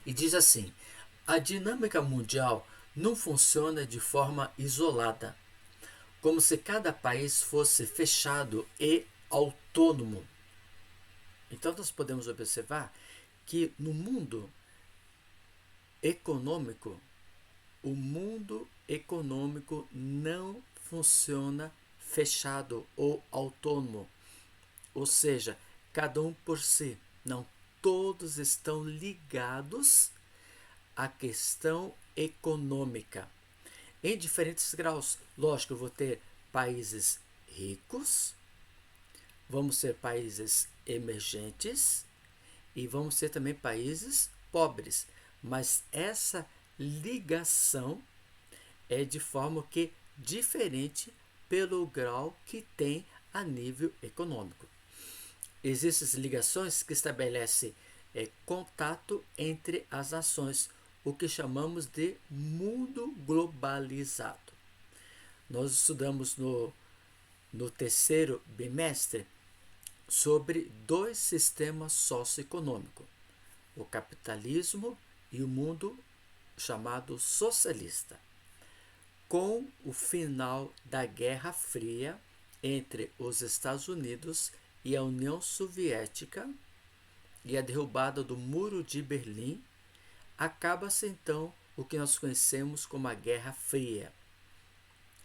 e diz assim: a dinâmica mundial não funciona de forma isolada, como se cada país fosse fechado e autônomo. Então, nós podemos observar que no mundo econômico, o mundo econômico não funciona fechado ou autônomo, ou seja, cada um por si. Não, todos estão ligados à questão econômica em diferentes graus. Lógico, eu vou ter países ricos, vamos ser países emergentes e vamos ser também países pobres. Mas essa ligação é de forma que diferente pelo grau que tem a nível econômico. Existem ligações que estabelecem contato entre as nações, o que chamamos de mundo globalizado. Nós estudamos no terceiro bimestre sobre dois sistemas socioeconômicos, o capitalismo e o mundo chamado socialista. Com o final da Guerra Fria entre os Estados Unidos e a União Soviética e a derrubada do Muro de Berlim, acaba-se então o que nós conhecemos como a Guerra Fria.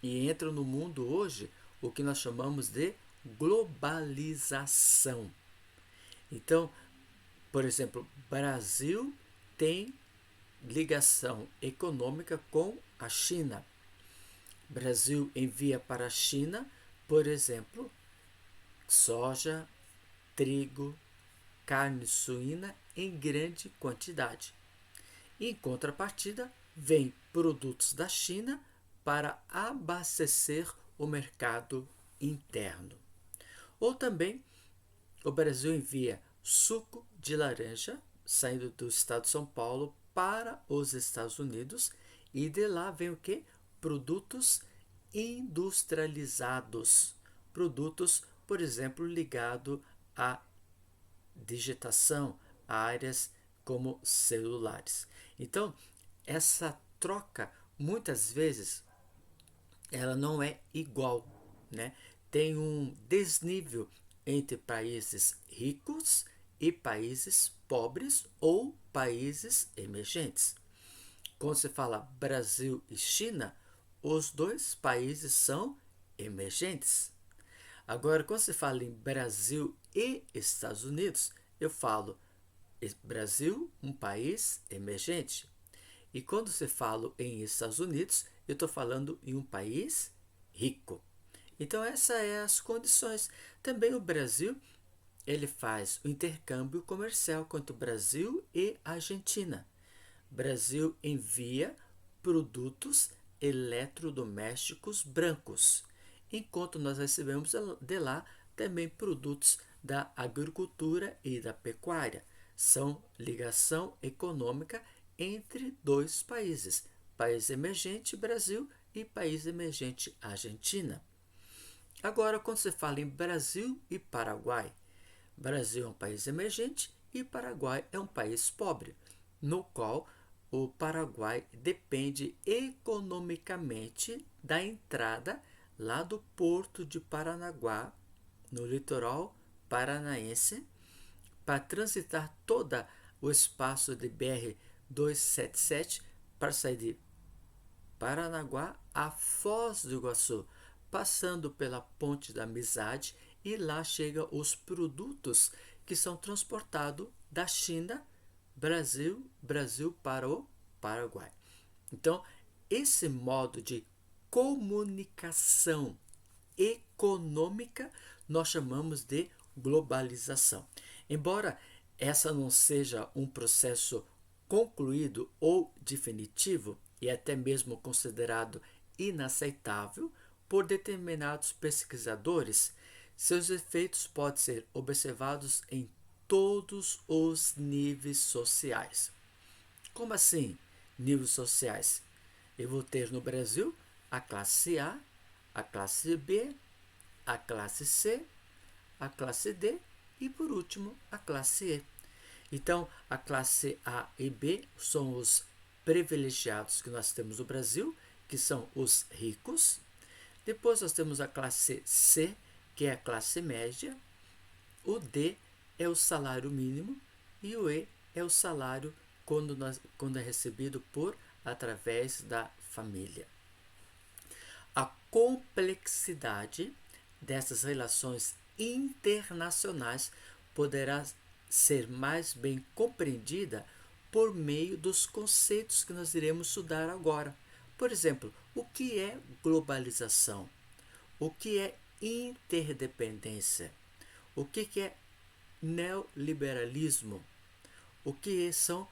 E entra no mundo hoje o que nós chamamos de globalização. Então, por exemplo, Brasil tem ligação econômica com a China. Brasil envia para a China, por exemplo, soja, trigo, carne suína em grande quantidade. Em contrapartida, vêm produtos da China para abastecer o mercado interno. Ou também o Brasil envia suco de laranja saindo do estado de São Paulo para os Estados Unidos e de lá vem o que? Produtos industrializados, produtos, por exemplo, ligados à digitação, a áreas como celulares. Então, essa troca muitas vezes ela não é igual, né? Tem um desnível entre países ricos e países pobres ou países emergentes. Quando se fala Brasil e China, os dois países são emergentes. Agora, quando se fala em Brasil e Estados Unidos, eu falo Brasil, um país emergente. E quando se fala em Estados Unidos, eu estou falando em um país rico. Então, essas são as condições. Também o Brasil ele faz o intercâmbio comercial entre o Brasil e a Argentina. Brasil envia produtos eletrodomésticos brancos, enquanto nós recebemos de lá também produtos da agricultura e da pecuária. São ligação econômica entre dois países, país emergente Brasil e país emergente Argentina. Agora, quando se fala em Brasil e Paraguai, Brasil é um país emergente e Paraguai é um país pobre, no qual o Paraguai depende economicamente da entrada lá do porto de Paranaguá, no litoral paranaense, para transitar todo o espaço de BR-277 para sair de Paranaguá a Foz do Iguaçu, passando pela Ponte da Amizade e lá chegam os produtos que são transportados da China, Brasil para o Paraguai. Então, esse modo de comunicação econômica nós chamamos de globalização. Embora essa não seja um processo concluído ou definitivo e até mesmo considerado inaceitável por determinados pesquisadores, seus efeitos podem ser observados em todos os níveis sociais. Como assim, níveis sociais? Eu vou ter no Brasil a classe A, a classe B, a classe C, a classe D e, por último, a classe E. Então, a classe A e B são os privilegiados que nós temos no Brasil, que são os ricos. Depois nós temos a classe C, que é a classe média. O D é o salário mínimo e o E é o salário quando é recebido através da família. A complexidade dessas relações internacionais poderá ser mais bem compreendida por meio dos conceitos que nós iremos estudar agora. Por exemplo, o que é globalização? O que é interdependência? O que é neoliberalismo? O que são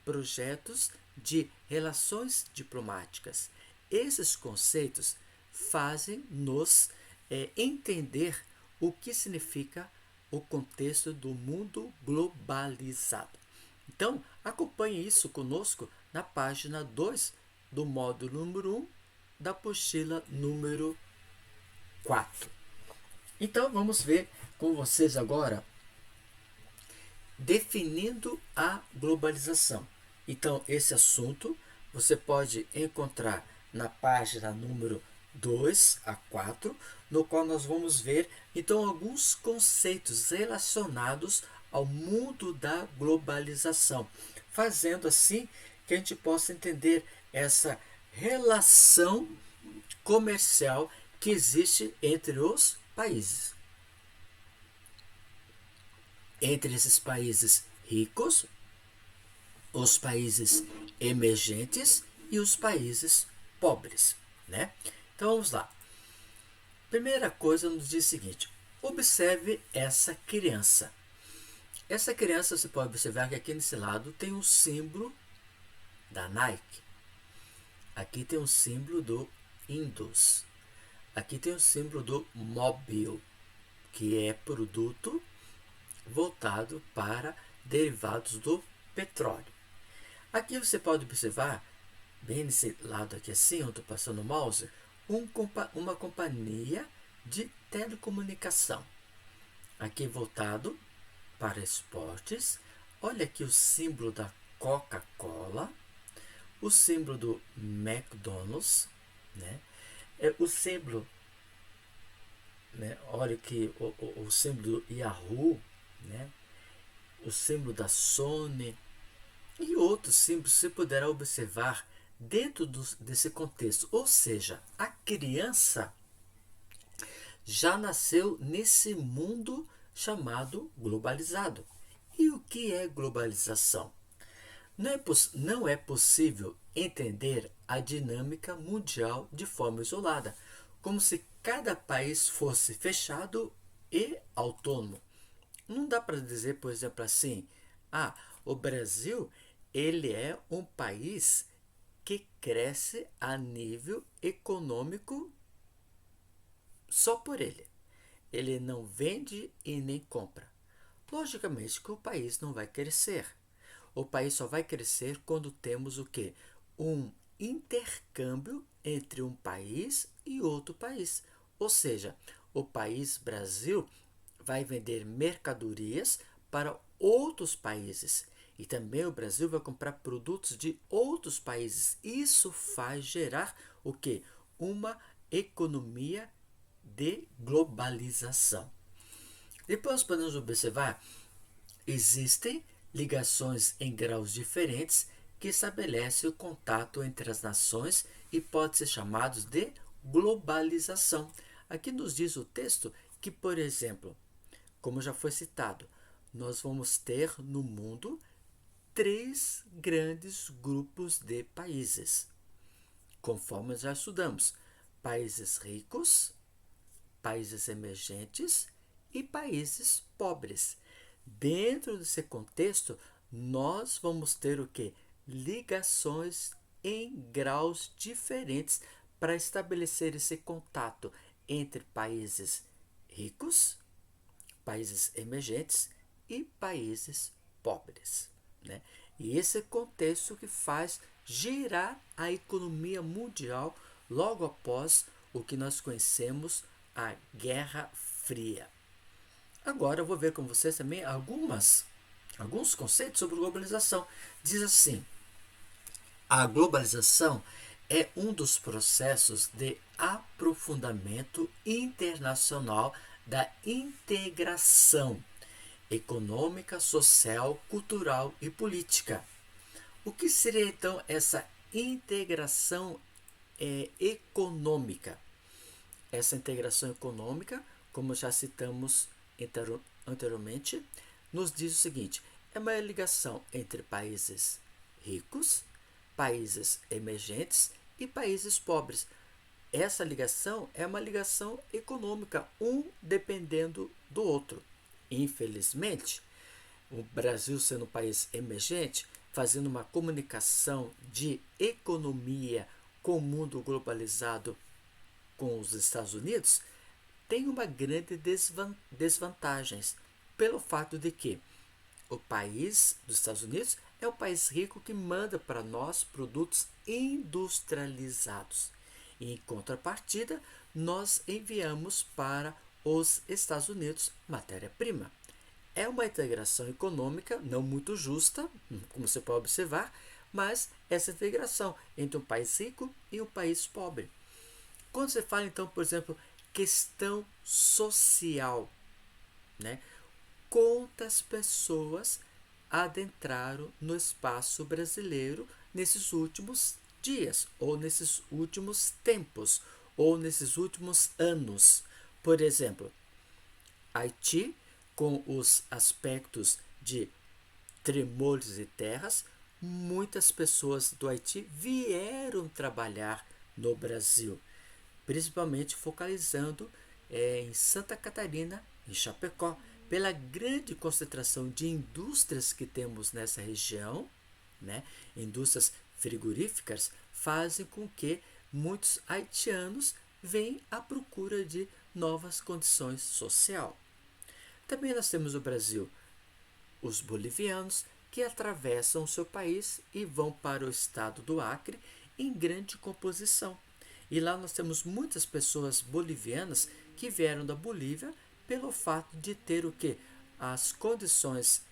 projetos de relações diplomáticas? Esses conceitos fazem-nos entender o que significa o contexto do mundo globalizado. Então, acompanhe isso conosco na página 2 do módulo número 1 da apostila número 4. Então, vamos ver com vocês agora definindo a globalização. Então, esse assunto você pode encontrar na página número 2 a 4, no qual nós vamos ver então alguns conceitos relacionados ao mundo da globalização, fazendo assim que a gente possa entender essa relação comercial que existe entre os países. Entre esses países ricos, os países emergentes e os países pobres, né? Então vamos lá. Primeira coisa nos diz o seguinte: observe essa criança. Essa criança, você pode observar que aqui nesse lado tem um símbolo da Nike. Aqui tem um símbolo do Indus. Aqui tem o símbolo do Mobil, que é produto voltado para derivados do petróleo. Aqui você pode observar, bem nesse lado aqui assim, onde estou passando o mouse, uma companhia de telecomunicação. Aqui voltado para esportes. Olha aqui o símbolo da Coca-Cola, o símbolo do McDonald's, né? O símbolo, né? Olha aqui o símbolo do Yahoo, né? O símbolo da Sony e outros símbolos você poderá observar dentro desse contexto. Ou seja, a criança já nasceu nesse mundo chamado globalizado. E o que é globalização? Não é possível entender a dinâmica mundial de forma isolada, como se cada país fosse fechado e autônomo. Não dá para dizer, por exemplo, assim, o Brasil ele é um país que cresce a nível econômico só por ele. Ele não vende e nem compra. Logicamente que o país não vai crescer. O país só vai crescer quando temos o quê? Um intercâmbio entre um país e outro país. Ou seja, o país Brasil vai vender mercadorias para outros países. E também o Brasil vai comprar produtos de outros países. Isso faz gerar o quê? Uma economia de globalização. Depois podemos observar, existem ligações em graus diferentes que estabelecem o contato entre as nações e podem ser chamados de globalização. Aqui nos diz o texto que, por exemplo, como já foi citado, nós vamos ter no mundo 3 grandes grupos de países, conforme já estudamos: países ricos, países emergentes e países pobres. Dentro desse contexto, nós vamos ter o que? Ligações em graus diferentes para estabelecer esse contato entre países ricos, países emergentes e países pobres, né? E esse contexto que faz girar a economia mundial logo após o que nós conhecemos a Guerra Fria. Agora eu vou ver com vocês também algumas alguns conceitos sobre globalização. Diz assim: a globalização é um dos processos de aprofundamento internacional da integração econômica, social, cultural e política. O que seria então essa integração econômica? Essa integração econômica, como já citamos anteriormente, nos diz o seguinte: é uma ligação entre países ricos, países emergentes e países pobres. Essa ligação é uma ligação econômica, um dependendo do outro. Infelizmente, o Brasil sendo um país emergente, fazendo uma comunicação de economia com o mundo globalizado com os Estados Unidos, tem uma grande desvantagens pelo fato de que o país dos Estados Unidos é um país rico que manda para nós produtos industrializados. E, em contrapartida, nós enviamos para os Estados Unidos matéria-prima. É uma integração econômica não muito justa, como você pode observar, mas essa integração entre um país rico e um país pobre. Quando você fala, então, por exemplo, questão social, né? Quantas pessoas adentraram no espaço brasileiro nesses últimos dias, ou nesses últimos tempos, ou nesses últimos anos? Por exemplo, Haiti, com os aspectos de tremores de terras, muitas pessoas do Haiti vieram trabalhar no Brasil, principalmente focalizando em Santa Catarina, em Chapecó, pela grande concentração de indústrias que temos nessa região, né? Indústrias frigoríficas fazem com que muitos haitianos venham à procura de novas condições sociais. Também nós temos no Brasil os bolivianos que atravessam o seu país e vão para o estado do Acre em grande composição. E lá nós temos muitas pessoas bolivianas que vieram da Bolívia pelo fato de ter o que? As condições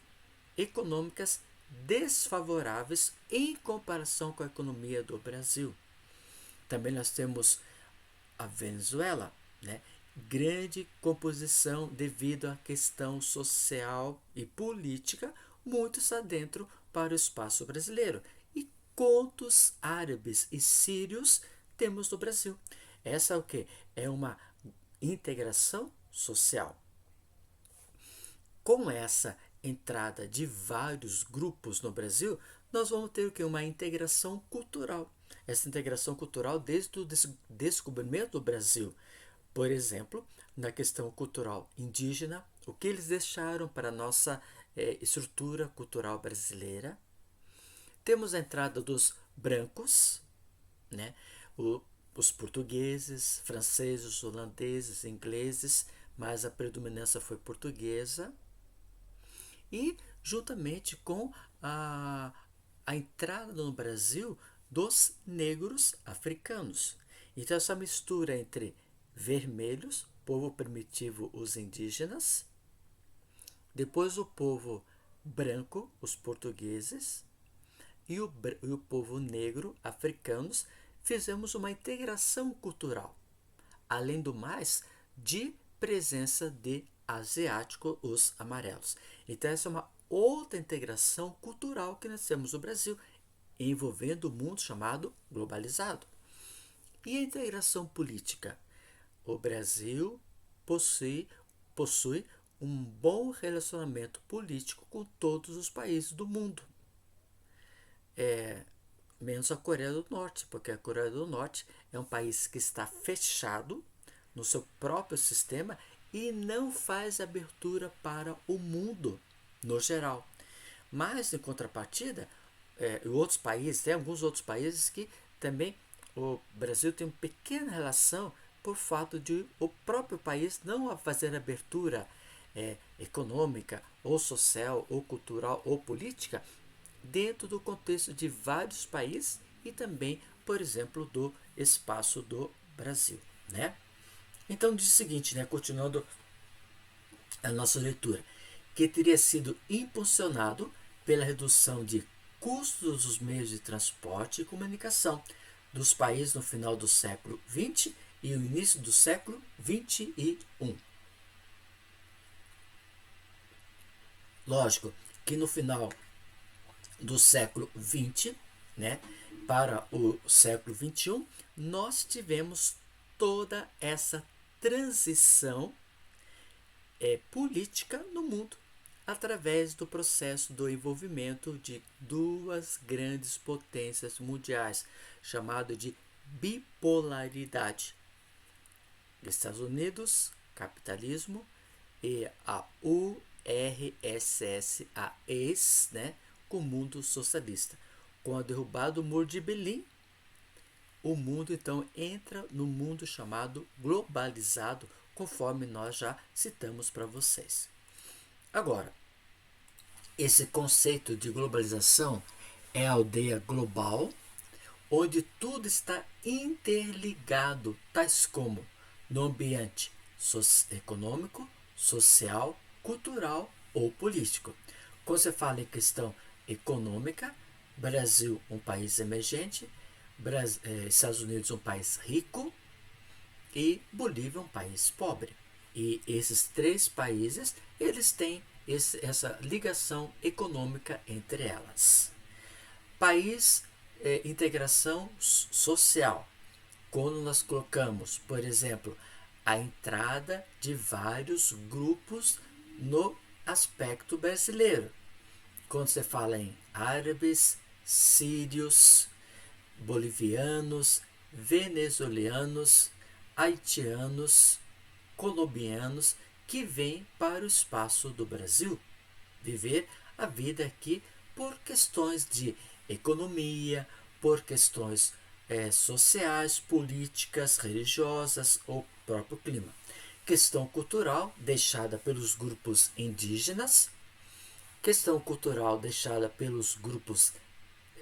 econômicas desfavoráveis em comparação com a economia do Brasil. Também nós temos a Venezuela, né? Grande composição devido à questão social e política, muitos adentro para o espaço brasileiro. E quantos árabes e sírios temos no Brasil? Essa é o que? É uma integração social. Com essa entrada de vários grupos no Brasil, nós vamos ter o que? Uma integração cultural. Essa integração cultural desde o descobrimento do Brasil. Por exemplo, na questão cultural indígena, o que eles deixaram para a nossa estrutura cultural brasileira. Temos a entrada dos brancos, né? Os portugueses, franceses, holandeses, ingleses, mas a predominância foi portuguesa. E juntamente com a entrada no Brasil dos negros africanos. Então, essa mistura entre vermelhos, povo primitivo, os indígenas, depois o povo branco, os portugueses, e o povo negro, africanos, fizemos uma integração cultural. Além do mais, de presença de asiático, os amarelos. Então, essa é uma outra integração cultural que nós temos no Brasil, envolvendo o mundo chamado globalizado. E a integração política? O Brasil possui um bom relacionamento político com todos os países do mundo. Menos a Coreia do Norte, porque a Coreia do Norte é um país que está fechado no seu próprio sistema e não faz abertura para o mundo no geral. Mas, em contrapartida, outros países, tem alguns outros países que também o Brasil tem uma pequena relação por fato de o próprio país não fazer abertura econômica, ou social, ou cultural, ou política, dentro do contexto de vários países e também, por exemplo, do espaço do Brasil, né? Então diz o seguinte, né, continuando a nossa leitura, que teria sido impulsionado pela redução de custos dos meios de transporte e comunicação dos países no final do século XX e o início do século XXI. Lógico que no final do século XX, né, para o século XXI, nós tivemos toda essa transição política no mundo através do processo do envolvimento de duas grandes potências mundiais, chamado de bipolaridade. Estados Unidos, capitalismo, e a URSS, a ex, né, com o mundo socialista. Com a derrubada do Muro de Berlim, o mundo então entra no mundo chamado globalizado, conforme nós já citamos para vocês. Agora, esse conceito de globalização é a aldeia global, onde tudo está interligado, tais como no ambiente econômico, social, cultural ou político. Quando você fala em questão econômica, Brasil, um país emergente, Estados Unidos, um país rico, e Bolívia, um país pobre. E esses três países, eles têm essa ligação econômica entre elas. País, integração social. Quando nós colocamos, por exemplo, a entrada de vários grupos no aspecto brasileiro. Quando você fala em árabes, sírios, bolivianos, venezuelanos, haitianos, colombianos que vêm para o espaço do Brasil viver a vida aqui por questões de economia, por questões sociais, políticas, religiosas ou próprio clima. Questão cultural deixada pelos grupos indígenas, questão cultural deixada pelos grupos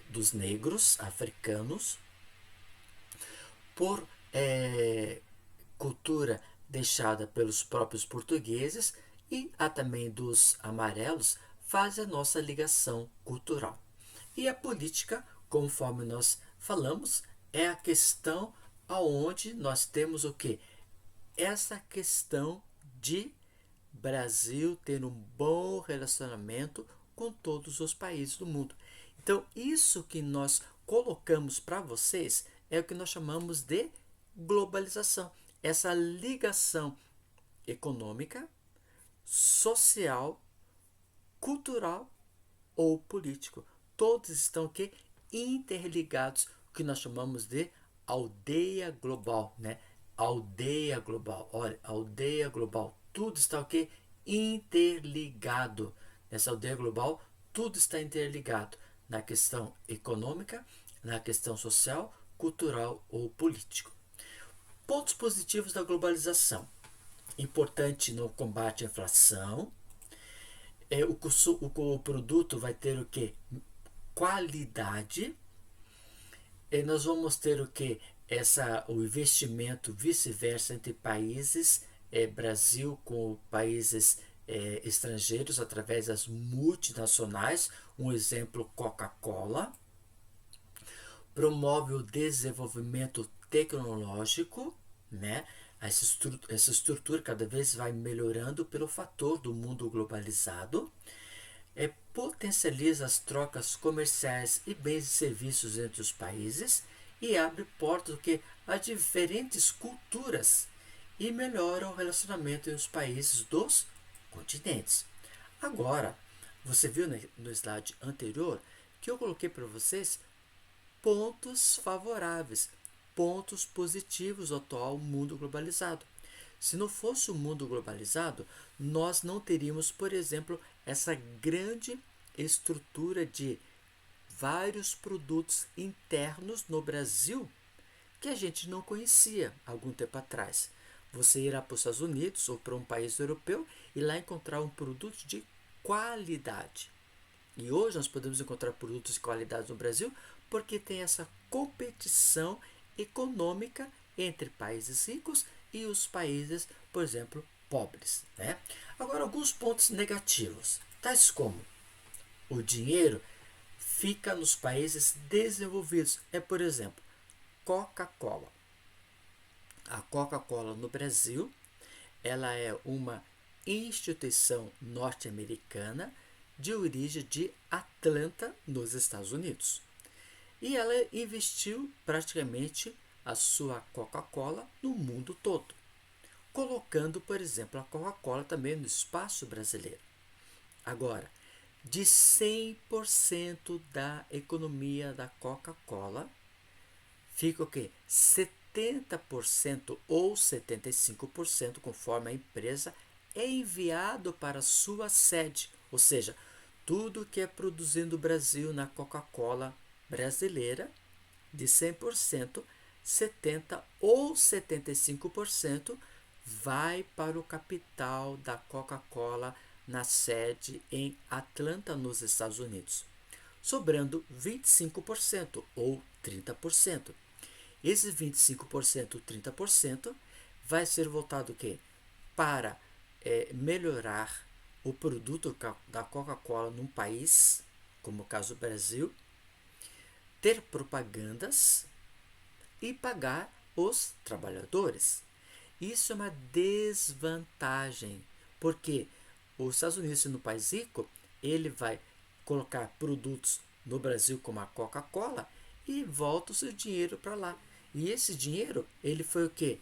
dos negros, africanos, por cultura deixada pelos próprios portugueses e a também dos amarelos, faz a nossa ligação cultural. E a política, conforme nós falamos, é a questão aonde nós temos o quê? Essa questão de Brasil ter um bom relacionamento com todos os países do mundo. Então, isso que nós colocamos para vocês é o que nós chamamos de globalização. Essa ligação econômica, social, cultural ou político. Todos estão aqui interligados, o que nós chamamos de aldeia global, né? Aldeia global. Olha, aldeia global. Tudo está aqui interligado. Nessa aldeia global, tudo está interligado na questão econômica, na questão social, cultural ou político. Pontos positivos da globalização. Importante no combate à inflação. O produto vai ter o que? Qualidade. E nós vamos ter o que? O investimento vice-versa entre países, Brasil com países estrangeiros através das multinacionais. Um exemplo, Coca-Cola. Promove o desenvolvimento tecnológico, né? Essa estrutura cada vez vai melhorando pelo fator do mundo globalizado. Potencializa as trocas comerciais e bens e serviços entre os países e abre portas a diferentes culturas e melhora o relacionamento entre os países dos continentes. Agora, você viu no slide anterior que eu coloquei para vocês pontos favoráveis, pontos positivos ao atual mundo globalizado. Se não fosse o mundo globalizado, nós não teríamos, por exemplo, essa grande estrutura de vários produtos internos no Brasil que a gente não conhecia há algum tempo atrás. Você irá para os Estados Unidos ou para um país europeu e lá encontrar um produto de qualidade. E hoje nós podemos encontrar produtos de qualidade no Brasil porque tem essa competição econômica entre países ricos e os países, por exemplo, pobres, né? Agora, alguns pontos negativos, tais como o dinheiro fica nos países desenvolvidos. Por exemplo, Coca-Cola. A Coca-Cola no Brasil, ela é uma instituição norte-americana de origem de Atlanta, nos Estados Unidos. E ela investiu praticamente a sua Coca-Cola no mundo todo, colocando, por exemplo, a Coca-Cola também no espaço brasileiro. Agora, de 100% da economia da Coca-Cola, fica o quê? 70% ou 75%, conforme a empresa, é enviado para sua sede. Ou seja, tudo que é produzido no Brasil na Coca-Cola brasileira, de 100%, 70% ou 75% vai para o capital da Coca-Cola na sede em Atlanta, nos Estados Unidos, sobrando 25% ou 30%. Esses 25% ou 30% vai ser voltado o quê? Para melhorar o produto da Coca-Cola num país, como o caso do Brasil, ter propagandas e pagar os trabalhadores. Isso é uma desvantagem, porque os Estados Unidos, no país rico, ele vai colocar produtos no Brasil como a Coca-Cola e volta o seu dinheiro para lá. E esse dinheiro, ele foi o quê?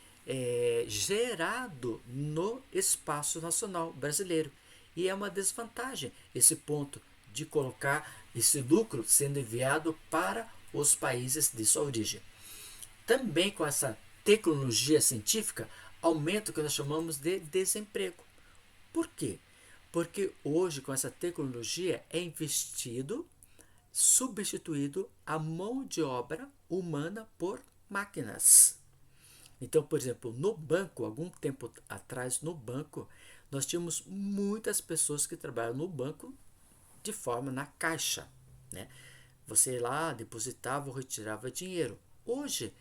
Gerado no espaço nacional brasileiro. E é uma desvantagem esse ponto de colocar esse lucro sendo enviado para os países de sua origem. Também com essa tecnologia científica, aumenta o que nós chamamos de desemprego. Por quê? Porque hoje, com essa tecnologia, é investido, substituído a mão de obra humana por máquinas. Então, por exemplo, no banco, algum tempo atrás, no banco, nós tínhamos muitas pessoas que trabalham no banco de forma na caixa, né? Você ia lá, depositava ou retirava dinheiro. Hoje,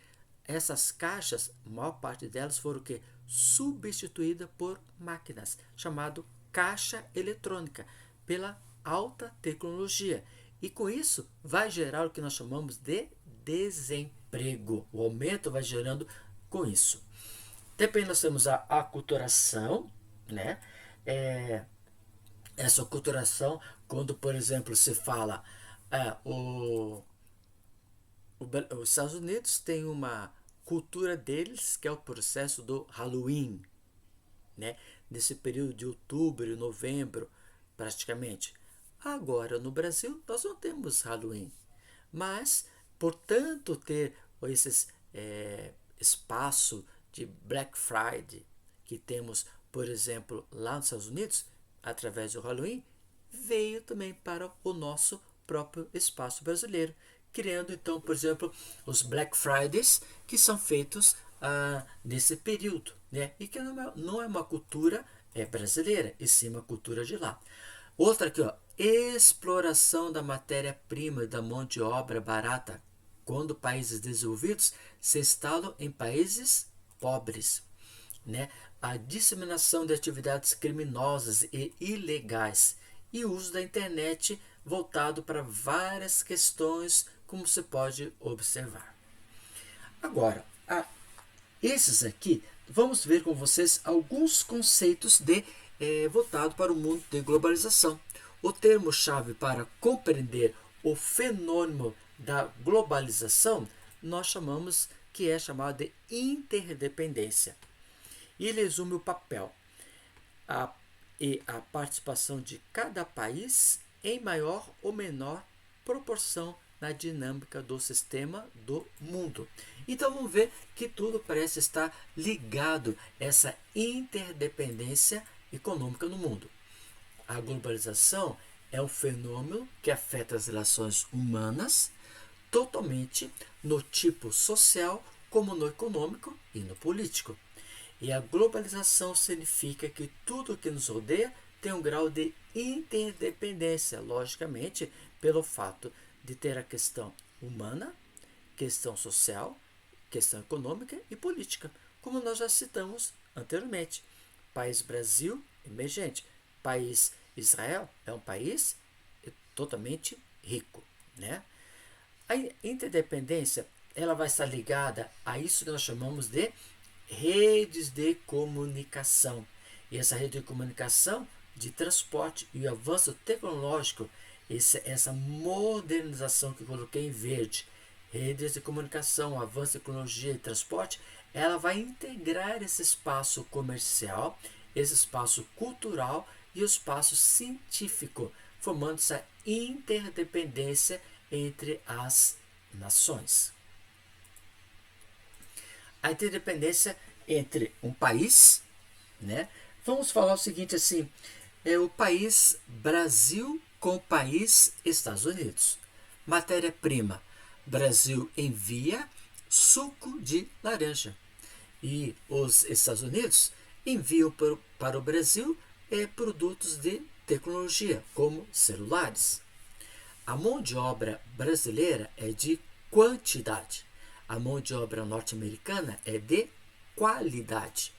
essas caixas, a maior parte delas foram o quê? Substituída por máquinas, chamado caixa eletrônica, pela alta tecnologia. E com isso vai gerar o que nós chamamos de desemprego. O aumento vai gerando com isso. Também nós temos a aculturação, né? Essa aculturação, quando, por exemplo, se fala os Estados Unidos têm uma cultura deles que é o processo do Halloween, né? Nesse período de outubro e novembro, praticamente. Agora, no Brasil, nós não temos Halloween, mas, por tanto ter esses espaço de Black Friday que temos, por exemplo, lá nos Estados Unidos, através do Halloween, veio também para o nosso próprio espaço brasileiro, criando então, por exemplo, os Black Fridays, que são feitos nesse período, né? E que não é uma cultura brasileira, e sim uma cultura de lá. Outra aqui, ó, exploração da matéria-prima e da mão de obra barata, quando países desenvolvidos se instalam em países pobres, né? A disseminação de atividades criminosas e ilegais e o uso da internet voltado para várias questões, como se pode observar. Agora, esses aqui, vamos ver com vocês alguns conceitos voltado para o mundo de globalização. O termo-chave para compreender o fenômeno da globalização, nós chamamos que é chamado de interdependência. E ele resume o papel e a participação de cada país em maior ou menor proporção na dinâmica do sistema do mundo. Então vamos ver que tudo parece estar ligado a essa interdependência econômica no mundo. A globalização é um fenômeno que afeta as relações humanas totalmente no tipo social, como no econômico e no político. E a globalização significa que tudo que nos rodeia tem um grau de interdependência, logicamente, pelo fato de ter a questão humana, questão social, questão econômica e política, como nós já citamos anteriormente. país Brasil, emergente. País Israel é um país totalmente rico, né? A interdependência ela vai estar ligada a isso que nós chamamos de redes de comunicação. E essa rede de comunicação, de transporte e o avanço tecnológico, essa modernização que eu coloquei em verde, redes de comunicação, avanço de tecnologia e transporte, ela vai integrar esse espaço comercial, esse espaço cultural e o espaço científico, formando essa interdependência entre as nações. A interdependência entre um país, né? Vamos falar o seguinte assim, é o país Brasil com o país Estados Unidos. Matéria-prima, Brasil envia suco de laranja e os Estados Unidos enviam para o Brasil produtos de tecnologia, como celulares. A mão de obra brasileira é de quantidade. A mão de obra norte-americana é de qualidade.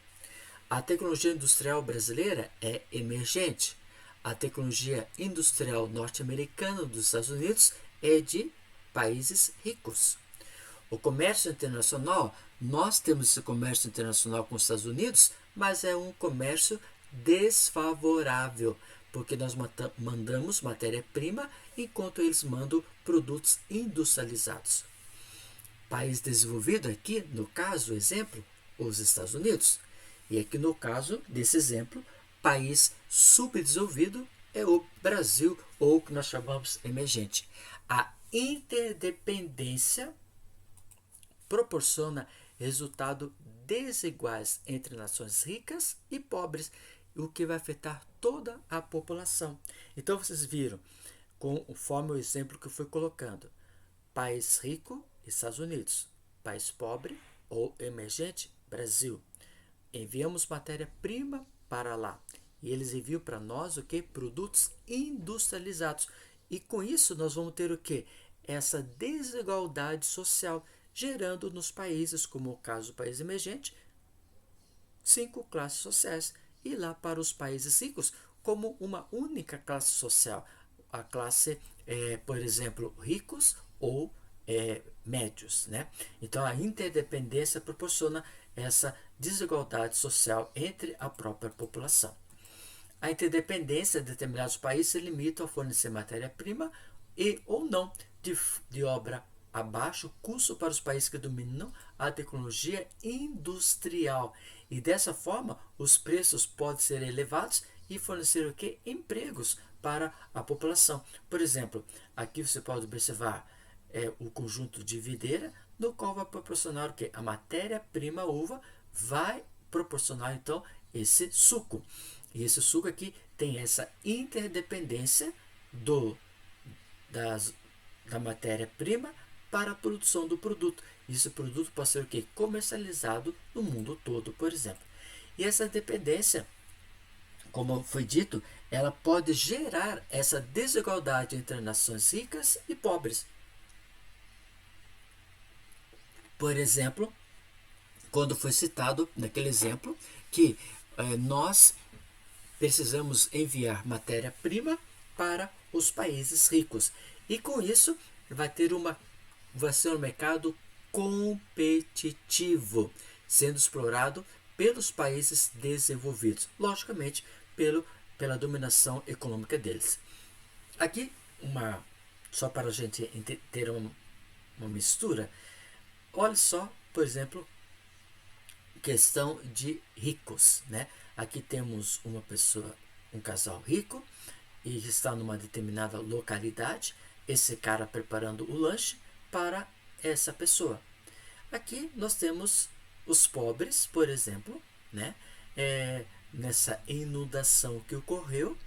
A tecnologia industrial brasileira é emergente. A tecnologia industrial norte-americana dos Estados Unidos é de países ricos. O comércio internacional, nós temos esse comércio internacional com os Estados Unidos, mas é um comércio desfavorável, porque nós mandamos matéria-prima enquanto eles mandam produtos industrializados. País desenvolvido aqui, no caso, exemplo, os Estados Unidos. E aqui no caso desse exemplo, país subdesenvolvido é o Brasil, ou o que nós chamamos emergente. A interdependência proporciona resultados desiguais entre nações ricas e pobres, o que vai afetar toda a população. Então vocês viram, conforme o exemplo que eu fui colocando, país rico, Estados Unidos, país pobre ou emergente, Brasil. Enviamos matéria-prima para lá e eles enviam para nós o que? Produtos industrializados. E com isso nós vamos ter o que? Essa desigualdade social, gerando nos países, como o caso do país emergente, 5 classes sociais. E lá para os países ricos, como uma única classe social. A classe, por exemplo, ricos ou médios, né? Então a interdependência proporciona essa desigualdade social entre a própria população. A interdependência de determinados países se limita a fornecer matéria-prima e ou não de obra a baixo custo para os países que dominam a tecnologia industrial. E dessa forma, os preços podem ser elevados e fornecer o que? Empregos para a população. Por exemplo, aqui você pode observar o conjunto de videira, no qual vai proporcionar o que? A matéria-prima uva vai proporcionar então esse suco. E esse suco aqui tem essa interdependência da matéria-prima para a produção do produto. Esse produto pode ser o que? Comercializado no mundo todo, por exemplo. E essa dependência, como foi dito, ela pode gerar essa desigualdade entre nações ricas e pobres. Por exemplo, quando foi citado naquele exemplo que nós precisamos enviar matéria-prima para os países ricos. E com isso vai ser um mercado competitivo, sendo explorado pelos países desenvolvidos, logicamente pela dominação econômica deles. Aqui, só para a gente ter uma mistura, olha só, por exemplo, questão de ricos, né? Aqui temos uma pessoa, um casal rico, e está numa determinada localidade, esse cara preparando o lanche para essa pessoa. Aqui nós temos os pobres, por exemplo, né? Nessa inundação que ocorreu,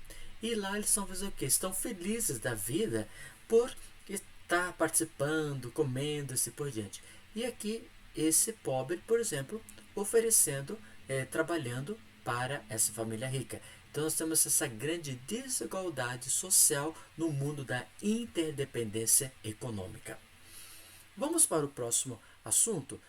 e lá eles estão fazendo o quê? Estão felizes da vida por estar participando, comendo, assim por diante. E aqui esse pobre, por exemplo, oferecendo, trabalhando para essa família rica. Então nós temos essa grande desigualdade social no mundo da interdependência econômica. Vamos para o próximo assunto,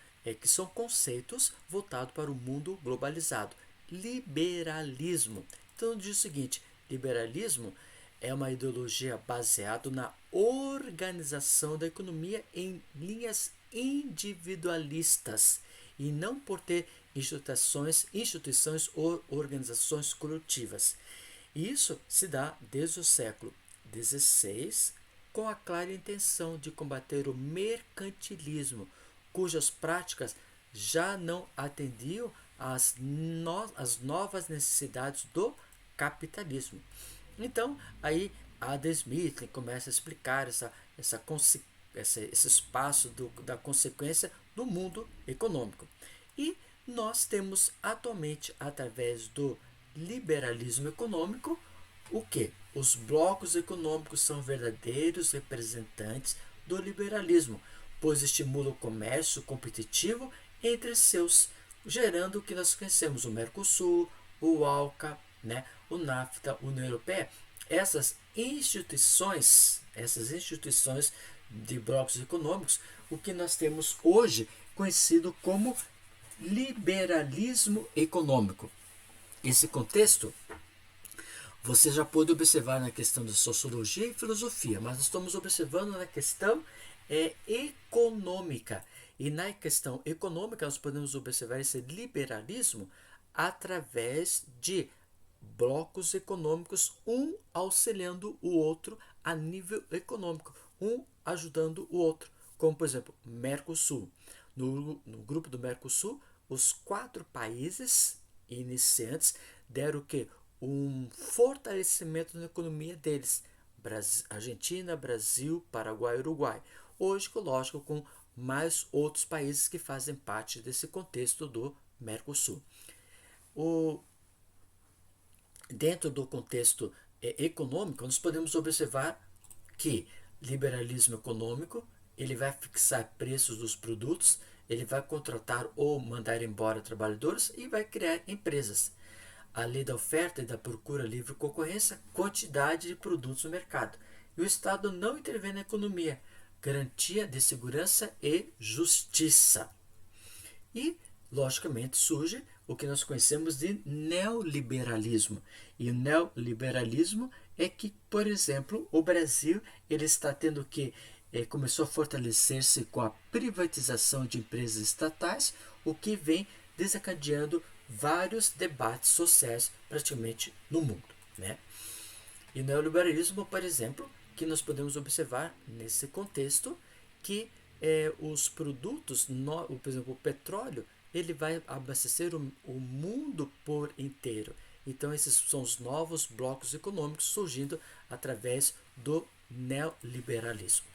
que são conceitos voltados para o mundo globalizado. liberalismo. Então diz o seguinte: liberalismo é uma ideologia baseada na organização da economia em linhas individualistas e não por ter instituições ou organizações coletivas. E isso se dá desde o século XVI, com a clara intenção de combater o mercantilismo, cujas práticas já não atendiam às novas necessidades do capitalismo. Então, aí Adam Smith começa a explicar esse espaço da consequência do mundo econômico. E nós temos atualmente, através do liberalismo econômico, o que? Os blocos econômicos são verdadeiros representantes do liberalismo, pois estimulam o comércio competitivo entre seus, gerando o que nós conhecemos: o Mercosul, o ALCA, né, o NAFTA, a União Europeia. Essas instituições de blocos econômicos, o que nós temos hoje conhecido como liberalismo econômico. Esse contexto você já pôde observar na questão de sociologia e filosofia, mas nós estamos observando na questão econômica. E na questão econômica nós podemos observar esse liberalismo através de blocos econômicos, um auxiliando o outro a nível econômico, um ajudando o outro, como por exemplo Mercosul. No grupo do Mercosul, os 4 países iniciantes deram o quê? Um fortalecimento na economia deles: Argentina, Brasil, Paraguai e Uruguai. Hoje, lógico, com mais outros países que fazem parte desse contexto do Mercosul. Dentro do contexto econômico, nós podemos observar que liberalismo econômico, ele vai fixar preços dos produtos, ele vai contratar ou mandar embora trabalhadores e vai criar empresas. A lei da oferta e da procura, livre concorrência, quantidade de produtos no mercado. E o Estado não intervém na economia, garantia de segurança e justiça. E, logicamente, surge o que nós conhecemos de neoliberalismo. E o neoliberalismo é que, por exemplo, o Brasil ele está tendo que começou a fortalecer-se com a privatização de empresas estatais, o que vem desencadeando vários debates sociais praticamente no mundo, né? E o neoliberalismo, por exemplo, que nós podemos observar nesse contexto que os produtos, por exemplo, o petróleo, ele vai abastecer o mundo por inteiro. Então, esses são os novos blocos econômicos surgindo através do neoliberalismo.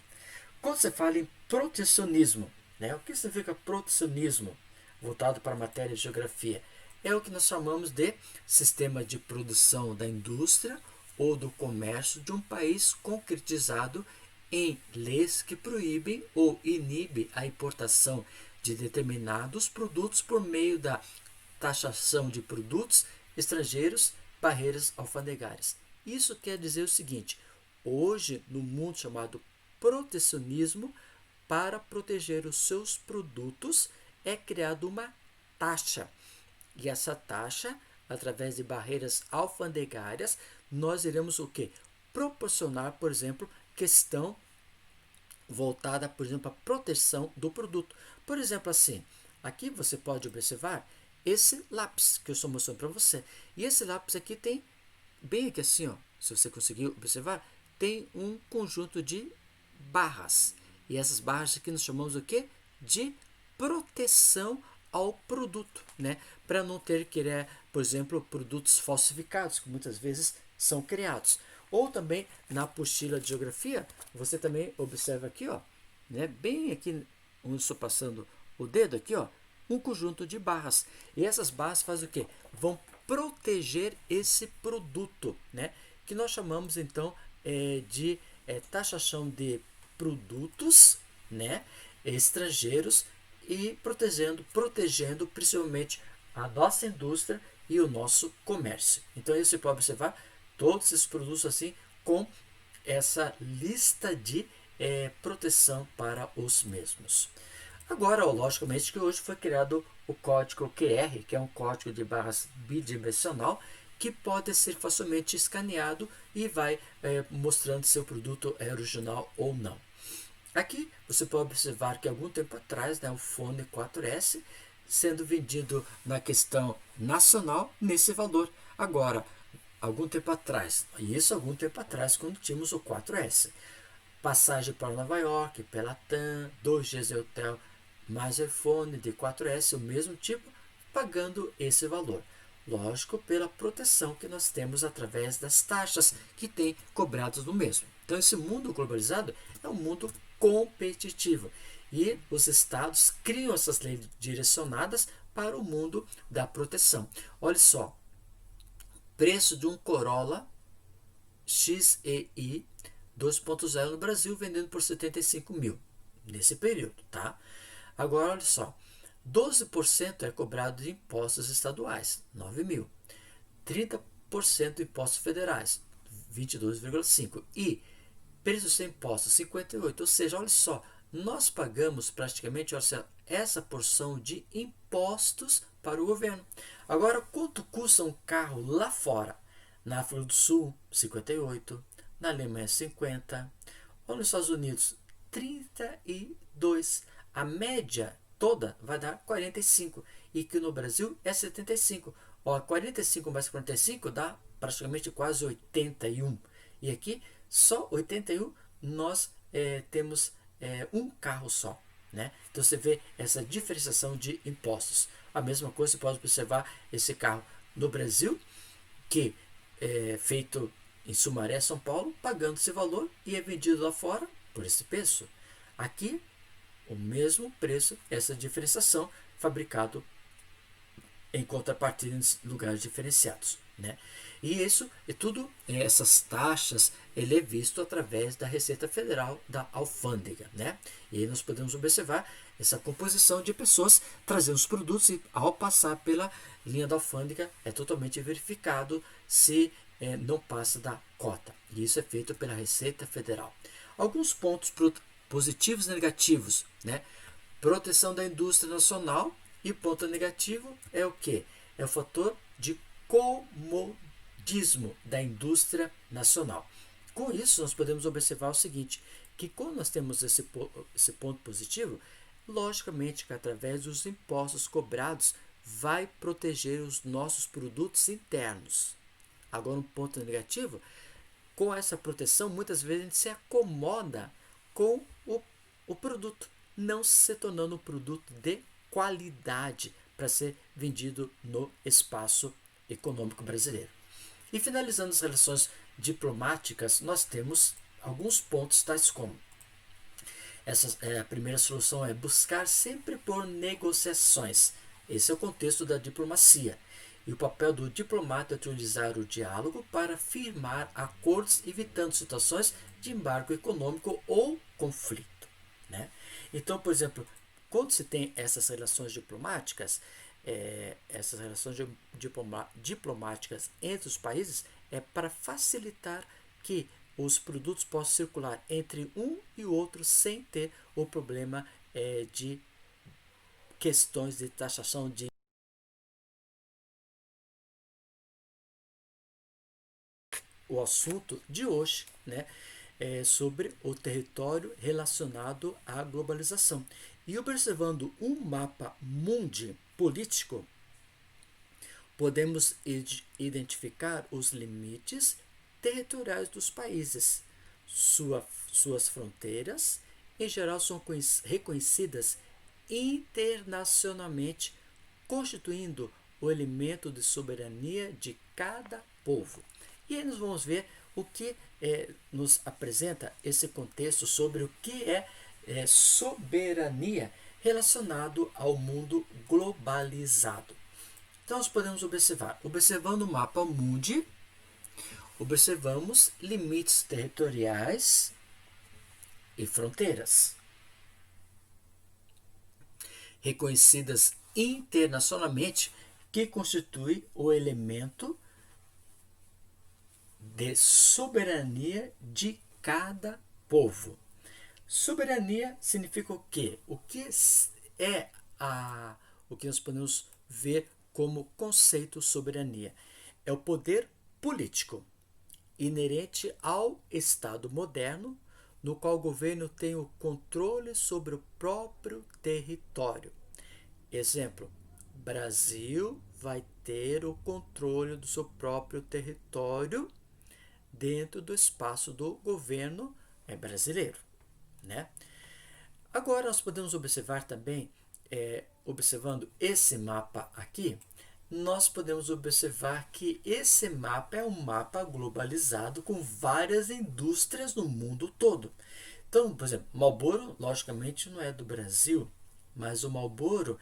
Quando você fala em protecionismo, né, o que significa protecionismo? Voltado para a matéria de geografia, é o que nós chamamos de sistema de produção da indústria ou do comércio de um país concretizado em leis que proíbem ou inibem a importação de determinados produtos por meio da taxação de produtos estrangeiros, barreiras alfandegárias. Isso quer dizer o seguinte: hoje, no mundo chamado protecionismo, para proteger os seus produtos, é criada uma taxa. E essa taxa, através de barreiras alfandegárias, nós iremos o quê? Proporcionar, por exemplo, questão voltada, por exemplo, à proteção do produto. Por exemplo, assim, aqui você pode observar esse lápis que eu estou mostrando para você. E esse lápis aqui tem, bem aqui assim, ó, se você conseguir observar, tem um conjunto de barras. E essas barras aqui nós chamamos o quê? De proteção ao produto, né? Para não ter que criar, por exemplo, produtos falsificados, que muitas vezes são criados. Ou também na apostila de geografia, você também observa aqui, ó, né? Bem aqui onde estou passando o dedo aqui, ó, um conjunto de barras. E essas barras fazem o quê? Vão proteger esse produto, né? Que nós chamamos então de taxação de produtos, né, estrangeiros, e protegendo principalmente a nossa indústria e o nosso comércio. Então você pode observar todos esses produtos assim com essa lista de proteção para os mesmos. Agora, logicamente que hoje foi criado o código QR, que é um código de barras bidimensional, que pode ser facilmente escaneado e vai mostrando se o produto é original ou não. Aqui você pode observar que algum tempo atrás, né, o fone 4S sendo vendido na questão nacional nesse valor. Agora, algum tempo atrás, quando tínhamos o 4S, passagem para Nova York, pela TAM, 2 dias de hotel, mais iPhone de 4S, o mesmo tipo, pagando esse valor. Lógico, pela proteção que nós temos através das taxas que tem cobradas no mesmo. Então, esse mundo globalizado é um mundo competitivo. E os estados criam essas leis direcionadas para o mundo da proteção. Olha só, preço de um Corolla XEI 2.0 no Brasil, vendendo por 75 mil nesse período, tá? Agora, olha só, 12% é cobrado de impostos estaduais, 9 mil. 30% de impostos federais, 22,5. E preço sem impostos, 58. Ou seja, olha só, nós pagamos praticamente essa porção de impostos para o governo. Agora, quanto custa um carro lá fora? Na África do Sul, 58. Na Alemanha, 50. Ou nos Estados Unidos, 32. A média toda vai dar 45. E que no Brasil é 75. Ó, 45 mais 45 dá praticamente quase 81. E aqui, só 81, nós temos um carro só. Né? Então você vê essa diferenciação de impostos. A mesma coisa você pode observar esse carro no Brasil, que é feito em Sumaré, São Paulo, pagando esse valor e é vendido lá fora por esse preço. Aqui, o mesmo preço, essa diferenciação, fabricado em contrapartida em lugares diferenciados. Né? E isso é tudo, essas taxas, ele é visto através da Receita Federal da Alfândega. Né? E aí nós podemos observar essa composição de pessoas trazendo os produtos e ao passar pela linha da alfândega é totalmente verificado se não passa da cota. E isso é feito pela Receita Federal. Alguns pontos positivos e negativos. Né? Proteção da indústria nacional. E ponto negativo é o que? É o fator de comodismo da indústria nacional. Com isso, nós podemos observar o seguinte, que quando nós temos esse ponto positivo, logicamente que através dos impostos cobrados vai proteger os nossos produtos internos. Agora, um ponto negativo, com essa proteção, muitas vezes a gente se acomoda com o produto, não se tornando um produto de qualidade para ser vendido no espaço econômico brasileiro. E finalizando as relações diplomáticas, nós temos alguns pontos tais como a primeira solução é buscar sempre por negociações. Esse é o contexto da diplomacia. E o papel do diplomata é utilizar o diálogo para firmar acordos, evitando situações de embargo econômico ou conflito. Né? Então, por exemplo, quando se tem essas relações diplomáticas, diplomáticas entre os países, é para facilitar que os produtos possam circular entre um e outro sem ter o problema de questões de taxação de o assunto de hoje, né, sobre o território relacionado à globalização. E observando um mapa mundi político, podemos identificar os limites territoriais dos países. Suas fronteiras, em geral, são reconhecidas internacionalmente, constituindo o elemento de soberania de cada povo. E aí nós vamos ver o que nos apresenta esse contexto sobre o que é soberania relacionado ao mundo globalizado. Então nós podemos observar, observando o mapa mundi, observamos limites territoriais e fronteiras reconhecidas internacionalmente, que constitui o elemento de soberania de cada povo. Soberania significa o quê? O que é o que nós podemos ver como conceito soberania. É o poder político inerente ao Estado moderno, no qual o governo tem o controle sobre o próprio território. Exemplo: Brasil vai ter o controle do seu próprio território dentro do espaço do governo brasileiro, né? Agora nós podemos observar também, observando esse mapa aqui, nós podemos observar que esse mapa é um mapa globalizado com várias indústrias no mundo todo. Então, por exemplo, Marlboro, logicamente, não é do Brasil, mas o Marlboro,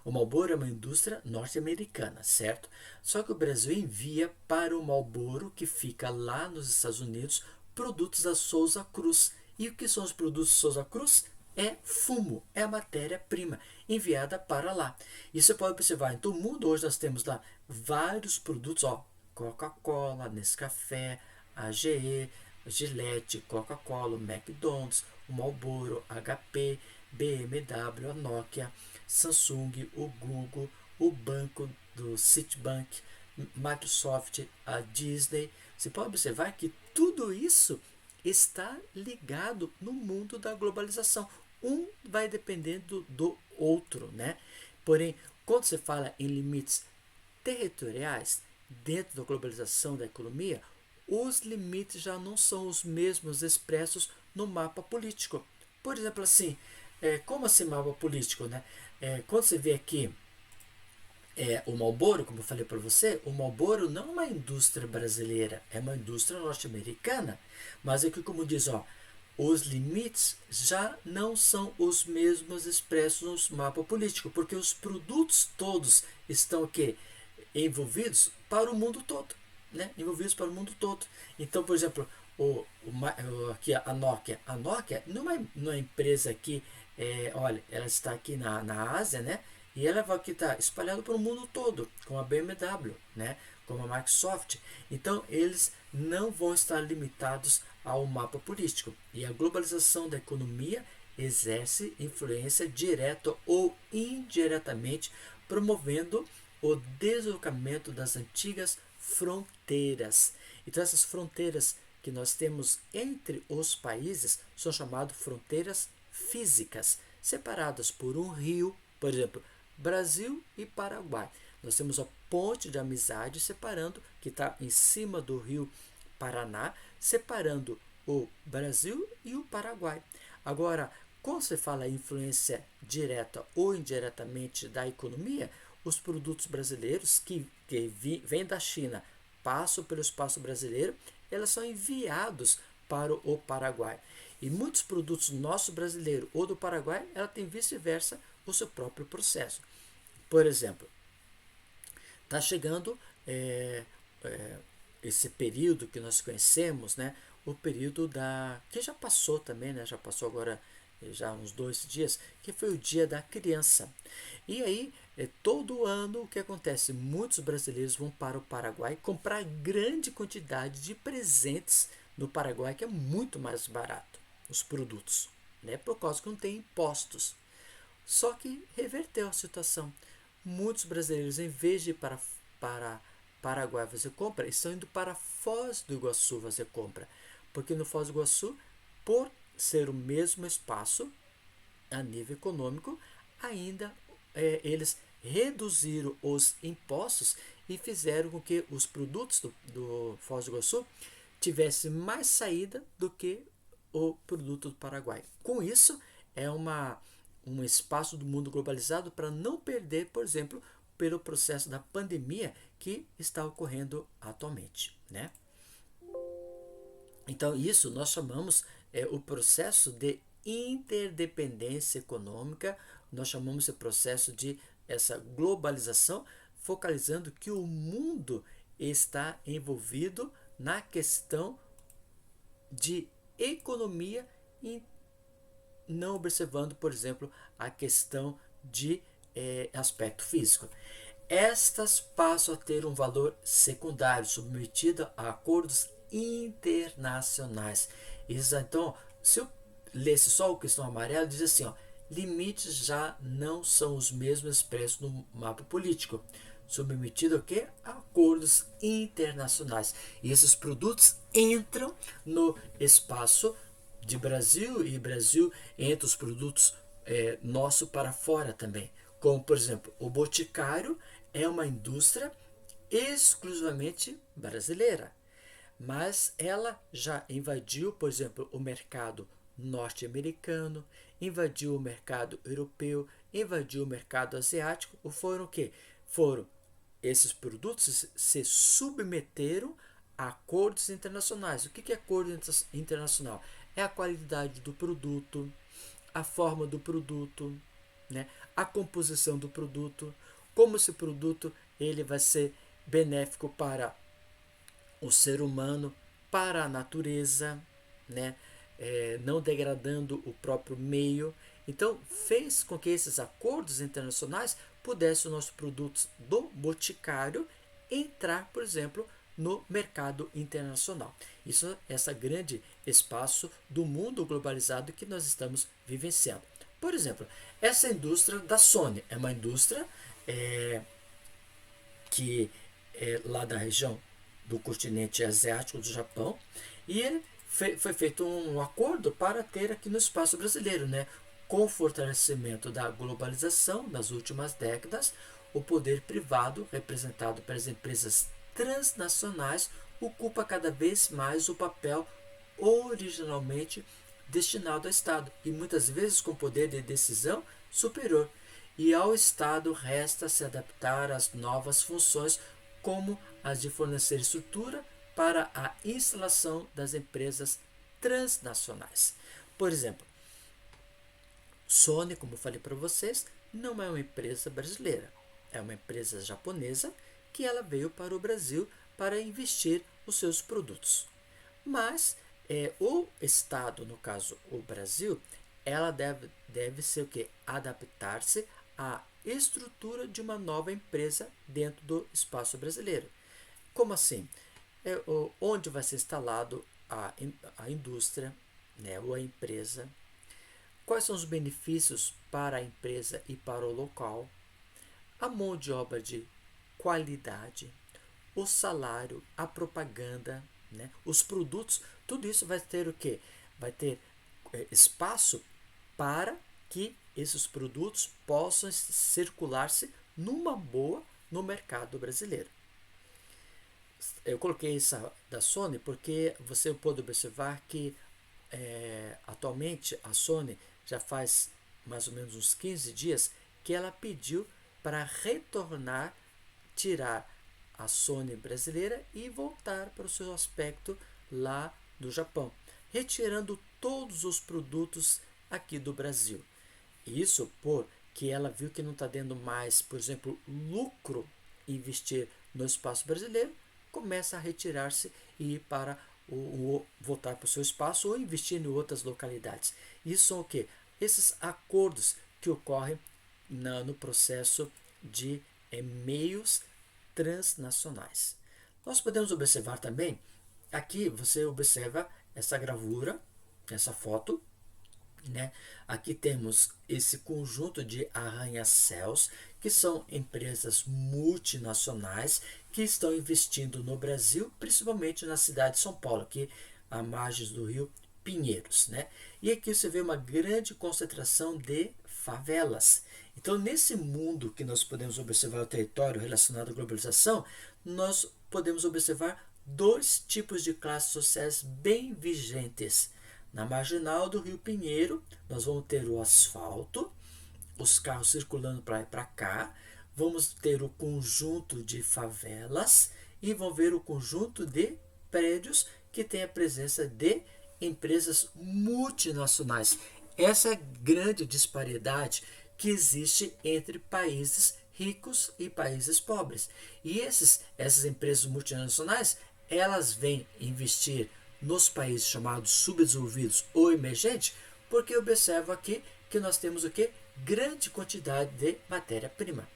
o Marlboro é uma indústria norte-americana, certo? Só que o Brasil envia para o Marlboro, que fica lá nos Estados Unidos, produtos da Souza Cruz. E o que são os produtos Souza Cruz? É fumo, é a matéria-prima enviada para lá. E você pode observar, em todo o mundo hoje nós temos lá vários produtos, Coca-Cola, Nescafé, AGE, Gillette, Coca-Cola, McDonald's, o Marlboro, HP, BMW, a Nokia, Samsung, o Google, o banco do Citibank, Microsoft, a Disney. Você pode observar que tudo isso está ligado no mundo da globalização. Um vai dependendo do outro, né? Porém, quando você fala em limites territoriais dentro da globalização da economia, os limites já não são os mesmos expressos no mapa político. Por exemplo, assim, como assim mapa político, né? Quando você vê aqui o Marlboro, como eu falei para você, o Marlboro não é uma indústria brasileira, é uma indústria norte-americana. Mas aqui, como diz, os limites já não são os mesmos expressos no mapa político, porque os produtos todos estão aqui envolvidos para o mundo todo, né? Envolvidos para o mundo todo. Então, por exemplo, aqui a Nokia não é uma empresa que, olha, ela está aqui na Ásia, né? E ela vai estar espalhada pelo mundo todo, como a BMW, né? Como a Microsoft. Então, eles não vão estar limitados ao mapa político. E a globalização da economia exerce influência direta ou indiretamente, promovendo o deslocamento das antigas fronteiras. Então, essas fronteiras que nós temos entre os países são chamadas fronteiras físicas, separadas por um rio, por exemplo, Brasil e Paraguai. Nós temos a ponte de amizade separando, que está em cima do rio Paraná, separando o Brasil e o Paraguai. Agora, quando você fala em influência direta ou indiretamente da economia, os produtos brasileiros que vêm da China, passam pelo espaço brasileiro, elas são enviados para o Paraguai. E muitos produtos nossos brasileiros ou do Paraguai, ela tem vice-versa o seu próprio processo. Por exemplo, está chegando esse período que nós conhecemos, né? O período que já passou também, né? Já passou agora já uns 2 dias, que foi o Dia da Criança. E aí, todo ano, o que acontece? Muitos brasileiros vão para o Paraguai comprar grande quantidade de presentes no Paraguai, que é muito mais barato, os produtos, né? Por causa que não tem impostos. Só que reverteu a situação. Muitos brasileiros, em vez de ir para Paraguai fazer compra, estão indo para Foz do Iguaçu fazer compra. Porque no Foz do Iguaçu, por ser o mesmo espaço a nível econômico, ainda eles reduziram os impostos e fizeram com que os produtos do Foz do Iguaçu tivessem mais saída do que o produto do Paraguai. Com isso, é um espaço do mundo globalizado para não perder, por exemplo, pelo processo da pandemia que está ocorrendo atualmente, né? Então, isso nós chamamos o processo de interdependência econômica, nós chamamos esse processo de essa globalização, focalizando que o mundo está envolvido na questão de economia e não observando, por exemplo, a questão de aspecto físico. Estas passam a ter um valor secundário, submetido a acordos internacionais. Isso, então, se eu lesse só o questão amarela, diz assim, limites já não são os mesmos expressos no mapa político, submetido a quê? A acordos internacionais. E esses produtos entram no espaço de Brasil, e Brasil entra os produtos nosso para fora também. Como, por exemplo, o Boticário é uma indústria exclusivamente brasileira, mas ela já invadiu, por exemplo, o mercado norte-americano, invadiu o mercado europeu, invadiu o mercado asiático. Ou foram o quê? Foram esses produtos se submeteram a acordos internacionais. O que é acordo internacional? É a qualidade do produto, a forma do produto, né? A composição do produto, como esse produto ele vai ser benéfico para o ser humano, para a natureza, né? Não degradando o próprio meio. Então, fez com que esses acordos internacionais pudessem os nossos produtos do Boticário entrar, por exemplo, no mercado internacional. Isso é esse grande espaço do mundo globalizado que nós estamos vivenciando. Por exemplo, essa indústria da Sony é uma indústria que é lá da região do continente asiático do Japão, e ele foi feito um acordo para ter aqui no espaço brasileiro, né? Com o fortalecimento da globalização nas últimas décadas, o poder privado, representado pelas empresas transnacionais, ocupa cada vez mais o papel originalmente destinado ao Estado, e muitas vezes com poder de decisão superior. E ao Estado resta se adaptar às novas funções, como as de fornecer estrutura para a instalação das empresas transnacionais. Por exemplo, Sony, como eu falei para vocês, não é uma empresa brasileira, é uma empresa japonesa que ela veio para o Brasil para investir os seus produtos. Mas o Estado, no caso o Brasil, ela deve ser o quê? Adaptar-se à estrutura de uma nova empresa dentro do espaço brasileiro. Como assim? Onde vai ser instalado a indústria, né, ou a empresa? Quais são os benefícios para a empresa e para o local? A mão de obra de qualidade, o salário, a propaganda, né, os produtos, tudo isso vai ter o quê? Vai ter espaço para que esses produtos possam circular-se numa boa no mercado brasileiro. Eu coloquei essa da Sony porque você pode observar que atualmente a Sony já faz mais ou menos uns 15 dias que ela pediu para retornar, tirar a Sony brasileira e voltar para o seu aspecto lá do Japão, retirando todos os produtos aqui do Brasil. Isso porque ela viu que não está dando mais, por exemplo, lucro investir no espaço brasileiro, começa a retirar-se e ir para voltar para o seu espaço ou investir em outras localidades. Isso são o quê? Esses acordos que ocorrem no processo de meios transnacionais. Nós podemos observar também, aqui você observa essa gravura, essa foto, né? Aqui temos esse conjunto de arranha-céus, que são empresas multinacionais que estão investindo no Brasil, principalmente na cidade de São Paulo, aqui à margem do rio Pinheiros, né? E aqui você vê uma grande concentração de favelas. Então, nesse mundo que nós podemos observar o território relacionado à globalização, nós podemos observar dois tipos de classes sociais bem vigentes. Na marginal do Rio Pinheiro, nós vamos ter o asfalto, os carros circulando para lá e para cá, vamos ter o conjunto de favelas e vamos ver o conjunto de prédios que tem a presença de empresas multinacionais. Essa é a grande disparidade que existe entre países ricos e países pobres. E essas empresas multinacionais, elas vêm investir nos países chamados subdesenvolvidos ou emergentes, porque observa aqui que nós temos o quê? Grande quantidade de matéria-prima.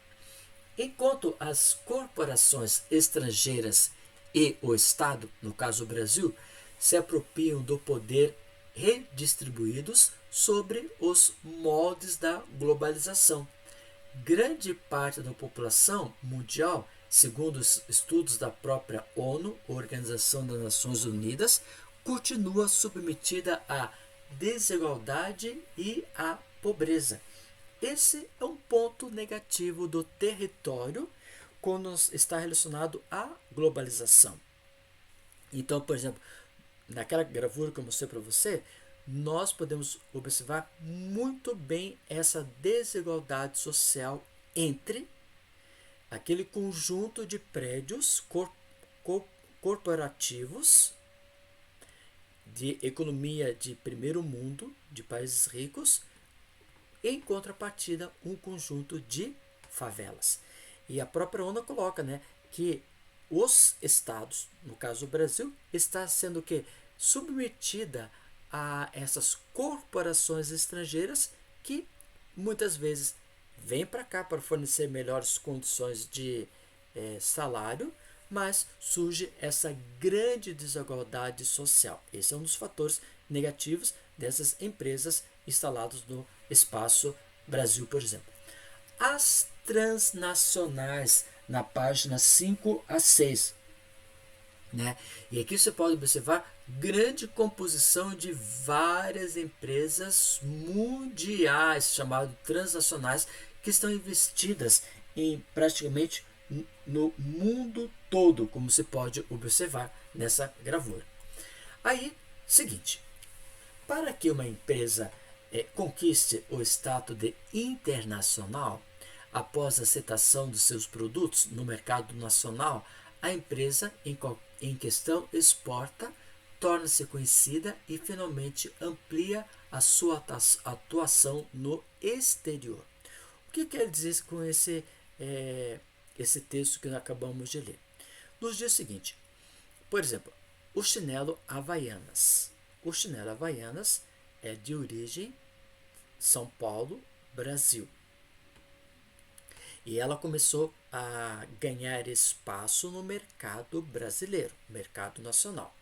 Enquanto as corporações estrangeiras e o Estado, no caso o Brasil, se apropriam do poder redistribuídos sobre os moldes da globalização. Grande parte da população mundial, segundo os estudos da própria ONU, Organização das Nações Unidas, continua submetida à desigualdade e à pobreza. Esse é um ponto negativo do território quando está relacionado à globalização. Então, por exemplo, naquela gravura que eu mostrei para você, nós podemos observar muito bem essa desigualdade social entre aquele conjunto de prédios corporativos de economia de primeiro mundo, de países ricos, em contrapartida um conjunto de favelas. E a própria ONU coloca, né, que os estados, no caso o Brasil, está sendo que submetida a essas corporações estrangeiras que muitas vezes vêm para cá para fornecer melhores condições de salário, mas surge essa grande desigualdade social. Esse é um dos fatores negativos dessas empresas instaladas no espaço Brasil, por exemplo. As transnacionais, na página 5 a 6. Né? E aqui você pode observar grande composição de várias empresas mundiais, chamadas transnacionais, que estão investidas em praticamente no mundo todo, como você pode observar nessa gravura. Aí, seguinte, para que uma empresa conquiste o status de internacional, após a aceitação dos seus produtos no mercado nacional, a empresa em questão exporta, torna-se conhecida e finalmente amplia a sua atuação no exterior. O que quer dizer com esse texto que nós acabamos de ler? Nos dias seguintes, por exemplo, o chinelo Havaianas. O chinelo Havaianas é de origem São Paulo, Brasil. E ela começou a ganhar espaço no mercado brasileiro, mercado nacional.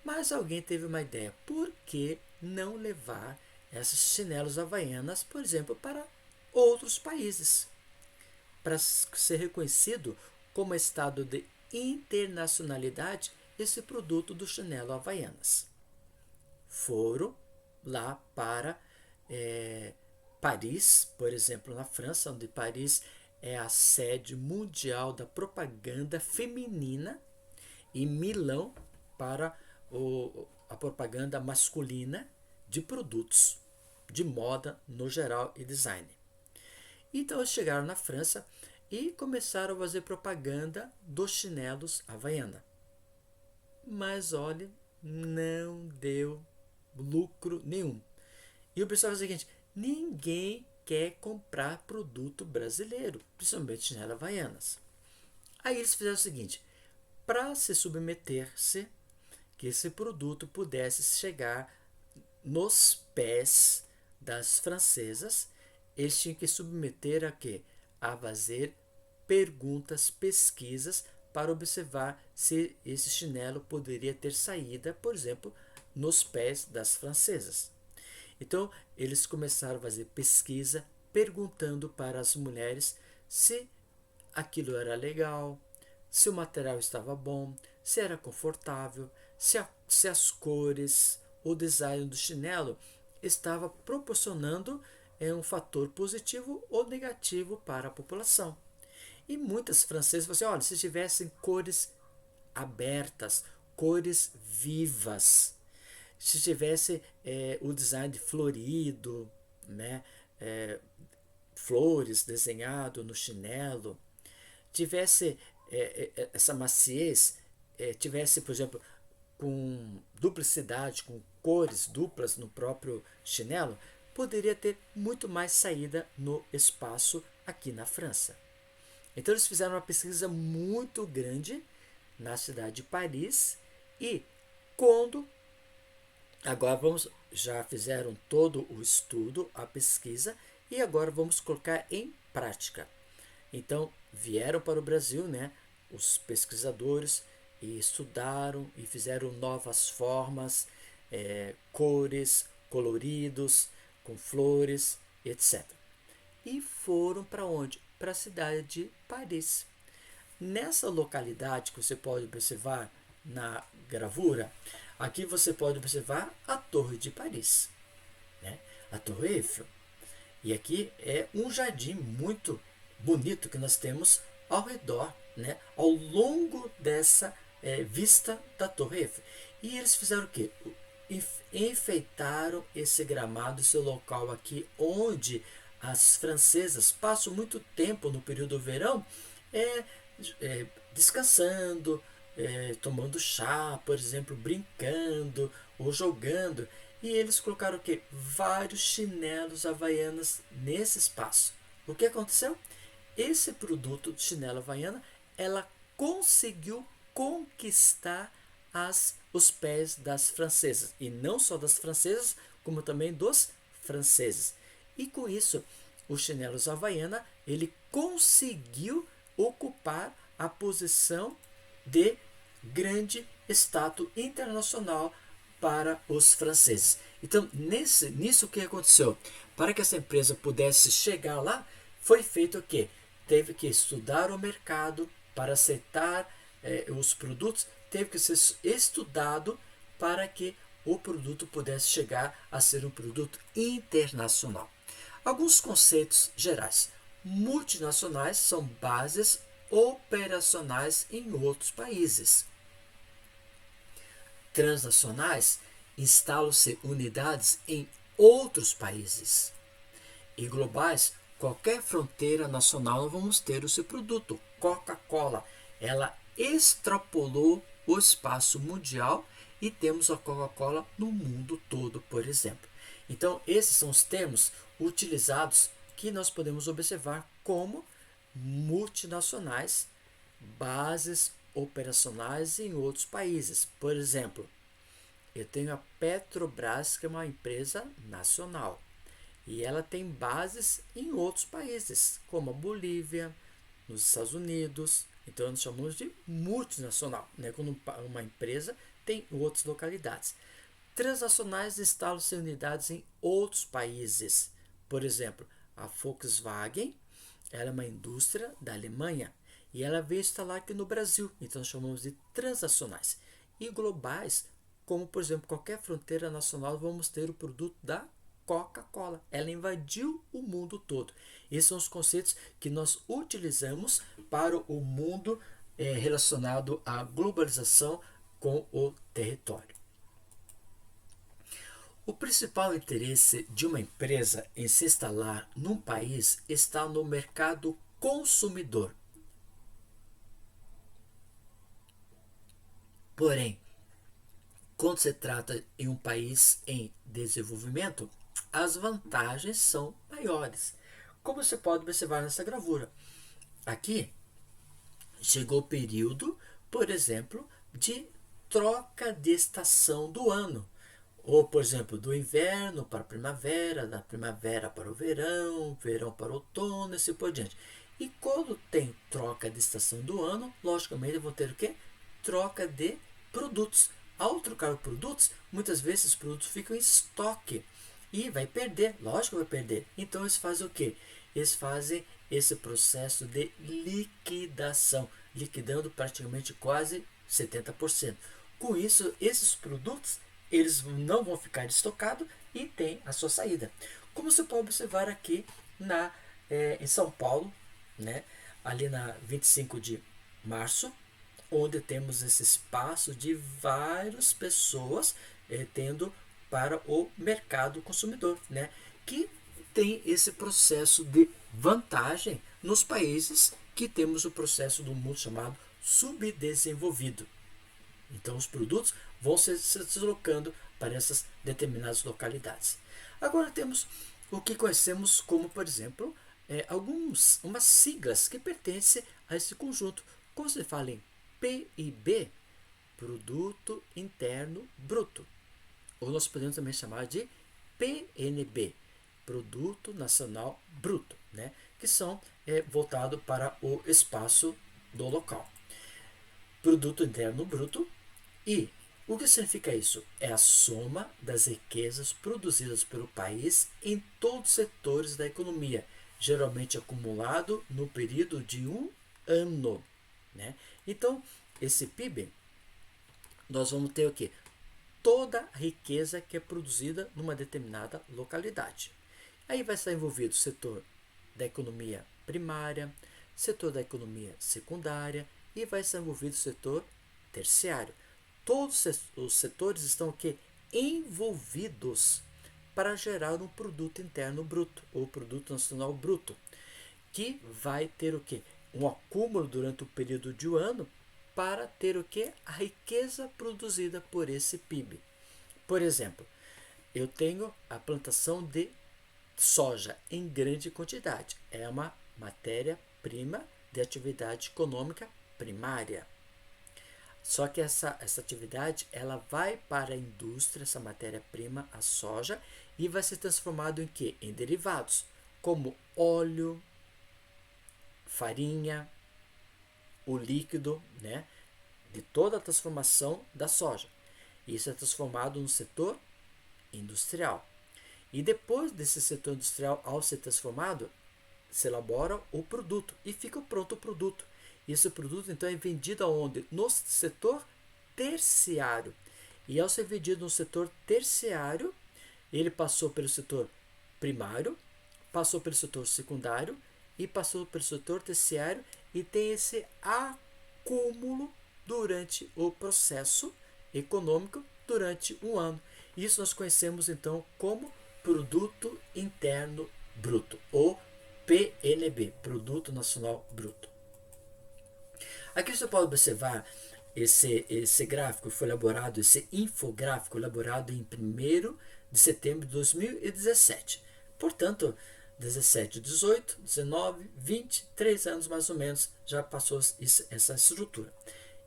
Mas alguém teve uma ideia, por que não levar esses chinelos havaianas, por exemplo, para outros países? Para ser reconhecido como estado de internacionalidade, esse produto do chinelo havaianas. Foram lá para Paris, por exemplo, na França, onde Paris é a sede mundial da propaganda feminina, e Milão para a propaganda masculina de produtos de moda no geral e design. Então eles chegaram na França e começaram a fazer propaganda dos chinelos Havaiana. Mas olha, não deu lucro nenhum. E o pessoal faz o seguinte: ninguém quer comprar produto brasileiro, principalmente chinelas havaianas. Aí eles fizeram o seguinte: para se submeter-se, que esse produto pudesse chegar nos pés das francesas, eles tinham que submeter a quê? A fazer perguntas, pesquisas, para observar se esse chinelo poderia ter saída, por exemplo, nos pés das francesas. Então, eles começaram a fazer pesquisa, perguntando para as mulheres se aquilo era legal, se o material estava bom, se era confortável, se as cores, o design do chinelo estava proporcionando um fator positivo ou negativo para a população. E muitas francesas falaram assim: olha, se tivessem cores abertas, cores vivas, se tivesse o design florido, né, flores desenhado no chinelo, tivesse essa maciez, tivesse, por exemplo, com duplicidade, com cores duplas no próprio chinelo, poderia ter muito mais saída no espaço aqui na França. Então eles fizeram uma pesquisa muito grande na cidade de Paris e quando agora já fizeram todo o estudo, a pesquisa, e agora vamos colocar em prática. Então vieram para o Brasil, né, os pesquisadores, e estudaram e fizeram novas formas cores, coloridos, com flores, etc. E foram para onde? Para a cidade de Paris. Nessa localidade que você pode observar na gravura, aqui você pode observar a Torre de Paris, né? A Torre Eiffel. E aqui é um jardim muito bonito que nós temos ao redor, né? Ao longo dessa vista da Torre Eiffel. E eles fizeram o quê? Enfeitaram esse gramado, esse local aqui, onde as francesas passam muito tempo no período do verão descansando, tomando chá, por exemplo, brincando ou jogando. E eles colocaram o quê? Vários chinelos havaianas nesse espaço. O que aconteceu? Esse produto de chinelo havaiana, ela conseguiu conquistar os pés das francesas. E não só das francesas, como também dos franceses. E com isso, o chinelo havaiana, ele conseguiu ocupar a posição de grande status internacional para os franceses. Então, nisso o que aconteceu? Para que essa empresa pudesse chegar lá, foi feito o quê? Teve que estudar o mercado para aceitar os produtos, teve que ser estudado para que o produto pudesse chegar a ser um produto internacional. Alguns conceitos gerais. Multinacionais são bases operacionais em outros países. Transnacionais instalam-se unidades em outros países. E globais, qualquer fronteira nacional não vamos ter o seu produto. Coca-Cola, ela extrapolou o espaço mundial e temos a Coca-Cola no mundo todo, por exemplo. Então, esses são os termos utilizados que nós podemos observar como multinacionais, bases operacionais em outros países. Por exemplo, eu tenho a Petrobras, que é uma empresa nacional, e ela tem bases em outros países, como a Bolívia, nos Estados Unidos. Então, nós chamamos de multinacional, né? Quando uma empresa tem outras localidades. Transnacionais instalam-se unidades em outros países. Por exemplo, a Volkswagen, ela é uma indústria da Alemanha e ela veio instalar aqui no Brasil. Então, nós chamamos de transnacionais. E globais, como, por exemplo, qualquer fronteira nacional, vamos ter o produto da Coca-Cola. Ela invadiu o mundo todo. Esses são os conceitos que nós utilizamos para o mundo relacionado à globalização com o território. O principal interesse de uma empresa em se instalar num país está no mercado consumidor. Porém, quando se trata em um país em desenvolvimento, as vantagens são maiores. Como você pode observar nessa gravura. Aqui chegou o período, por exemplo, de troca de estação do ano. Ou, por exemplo, do inverno para a primavera, da primavera para o verão, verão para o outono, e assim por diante. E quando tem troca de estação do ano, logicamente vão ter o quê? Troca de produtos. Ao trocar produtos, muitas vezes os produtos ficam em estoque e vai perder, lógico que vai perder. Então eles fazem o quê? Eles fazem esse processo de liquidação, liquidando praticamente quase 70%. Com isso, esses produtos eles não vão ficar estocados e tem a sua saída. Como você pode observar aqui em São Paulo, né? Ali na 25 de março, onde temos esse espaço de várias pessoas tendo para o mercado consumidor, né? Que tem esse processo de vantagem nos países que temos o processo do mundo chamado subdesenvolvido. Então, os produtos vão se deslocando para essas determinadas localidades. Agora temos o que conhecemos como, por exemplo, umas siglas que pertencem a esse conjunto. Quando se fala em PIB, Produto Interno Bruto, ou nós podemos também chamar de PNB, Produto Nacional Bruto, né? Que são voltados para o espaço do local. Produto Interno Bruto e O que significa isso? É a soma das riquezas produzidas pelo país em todos os setores da economia, geralmente acumulado no período de um ano. Né? Então, esse PIB, nós vamos ter o quê? Toda a riqueza que é produzida numa determinada localidade. Aí vai estar envolvido o setor da economia primária, setor da economia secundária e vai estar envolvido o setor terciário. Todos os setores estão aqui envolvidos para gerar um produto interno bruto ou produto nacional bruto, que vai ter o quê? Um acúmulo durante o período de um ano para ter o quê? A riqueza produzida por esse PIB. Por exemplo, eu tenho a plantação de soja em grande quantidade. É uma matéria-prima de atividade econômica primária. Só que essa atividade ela vai para a indústria, essa matéria-prima, a soja, e vai ser transformado em quê? Em derivados, como óleo, farinha, o líquido, né, de toda a transformação da soja. Isso é transformado no setor industrial. E depois desse setor industrial, ao ser transformado, se elabora o produto e fica pronto o produto. E esse produto então é vendido aonde? No setor terciário. E ao ser vendido no setor terciário, ele passou pelo setor primário, passou pelo setor secundário e passou pelo setor terciário e tem esse acúmulo durante o processo econômico durante um ano. Isso nós conhecemos então como Produto Interno Bruto, ou PNB, Produto Nacional Bruto. Aqui você pode observar esse gráfico foi elaborado, esse infográfico elaborado em 1º de setembro de 2017. Portanto, 17, 18, 19, 20, 3 anos mais ou menos já passou essa estrutura.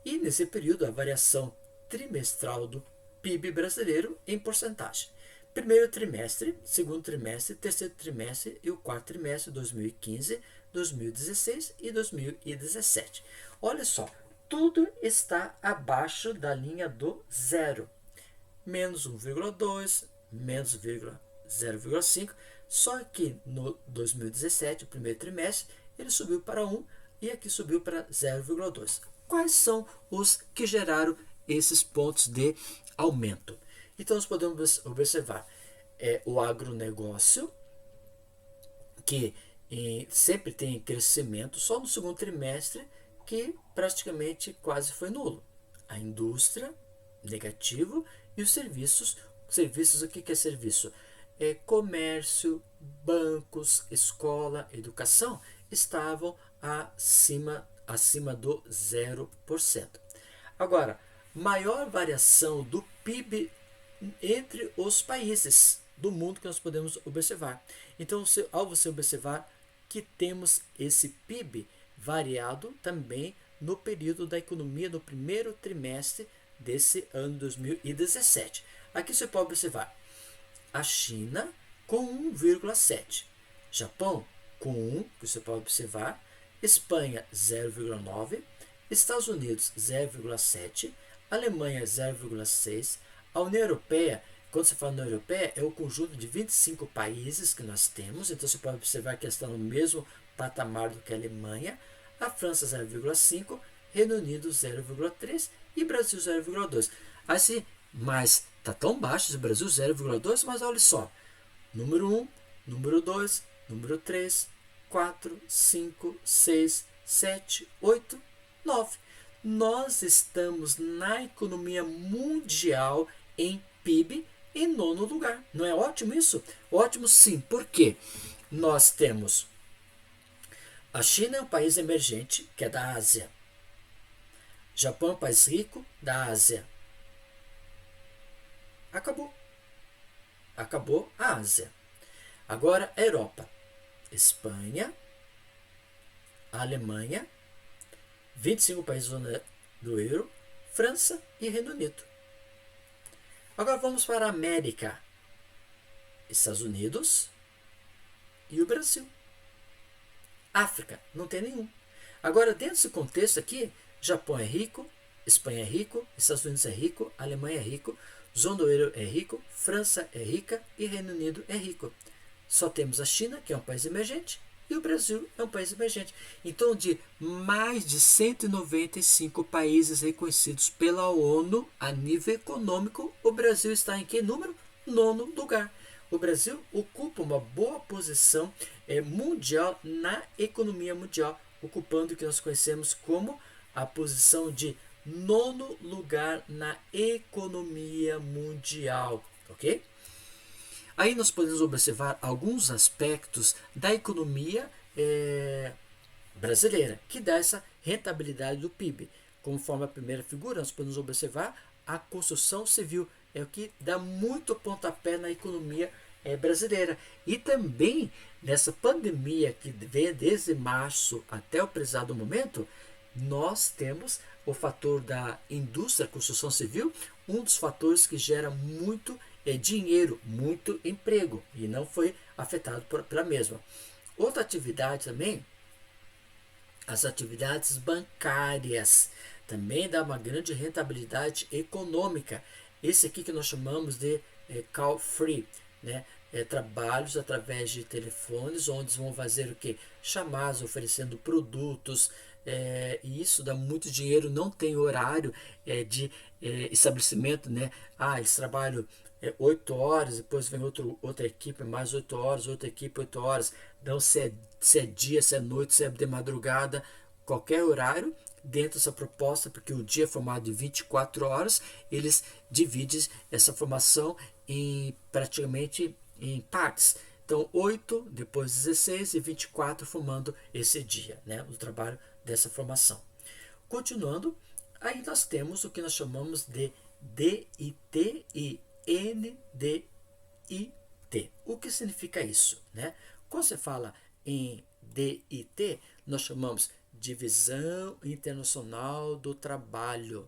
E nesse período a variação trimestral do PIB brasileiro em porcentagem. Primeiro trimestre, segundo trimestre, terceiro trimestre e o quarto trimestre de 2015, 2016 e 2017. Olha só, tudo está abaixo da linha do zero. Menos 1,2, menos 0,5. Só que no 2017, o primeiro trimestre, ele subiu para 1 e aqui subiu para 0,2. Quais são os que geraram esses pontos de aumento? Então, nós podemos observar o agronegócio, que sempre tem crescimento, só no segundo trimestre, que praticamente quase foi nulo. A indústria, negativo, e os serviços. Serviços, o que é serviço? Comércio, bancos, escola, educação, estavam acima do 0%. Agora, maior variação do PIB entre os países do mundo que nós podemos observar. Então, ao você observar que temos esse PIB variado também no período da economia do primeiro trimestre desse ano 2017. Aqui você pode observar a China com 1,7, Japão com 1, que você pode observar, Espanha 0,9, Estados Unidos 0,7, Alemanha 0,6, a União Europeia, quando você fala União Europeia, é o conjunto de 25 países que nós temos, então você pode observar que está no mesmo patamar do que a Alemanha, a França 0,5, Reino Unido 0,3 e Brasil 0,2. Assim, mas está tão baixo o Brasil 0,2, mas olha só, número 1, número 2, número 3, 4, 5, 6, 7, 8, 9. Nós estamos na economia mundial em PIB em 9º lugar. Não é ótimo isso? Ótimo sim. Por quê? Nós temos a China é um país emergente, que é da Ásia. Japão é um país rico, da Ásia. Acabou. Acabou a Ásia. Agora a Europa. Espanha, a Alemanha, 25 países do euro, França e Reino Unido. Agora vamos para a América. Estados Unidos e o Brasil. África, não tem nenhum. Agora, dentro desse contexto aqui, Japão é rico, Espanha é rico, Estados Unidos é rico, Alemanha é rico, Zona do Euro é rico, França é rica e Reino Unido é rico. Só temos a China, que é um país emergente, e o Brasil é um país emergente. Então, de mais de 195 países reconhecidos pela ONU a nível econômico, o Brasil está em que número? Nono lugar. O Brasil ocupa uma boa posição mundial na economia mundial, ocupando o que nós conhecemos como a posição de nono lugar na economia mundial, ok? Aí nós podemos observar alguns aspectos da economia brasileira, que dá essa rentabilidade do PIB. Conforme a primeira figura, nós podemos observar a construção civil, é o que dá muito pontapé na economia brasileira. E também nessa pandemia que vem desde março até o prezado momento, nós temos o fator da indústria, construção civil, um dos fatores que gera muito dinheiro, muito emprego, e não foi afetado pela mesma. Outra atividade também, as atividades bancárias, também dá uma grande rentabilidade econômica. Esse aqui que nós chamamos de call free, né? Trabalhos através de telefones, onde vão fazer o que? Chamadas, oferecendo produtos, e isso dá muito dinheiro, não tem horário de estabelecimento, né? Esse trabalho 8 horas, depois vem outra equipe, mais 8 horas, outra equipe, 8 horas. Então, se é dia, se é noite, se é de madrugada, qualquer horário, dentro dessa proposta, porque o dia é formado de 24 horas, eles dividem essa formação praticamente em partes. Então, 8, depois 16 e 24 formando esse dia, né, o trabalho dessa formação. Continuando, aí nós temos o que nós chamamos de DIT e NDIT. O que significa isso, né? Quando você fala em DIT, nós chamamos Divisão Internacional do Trabalho.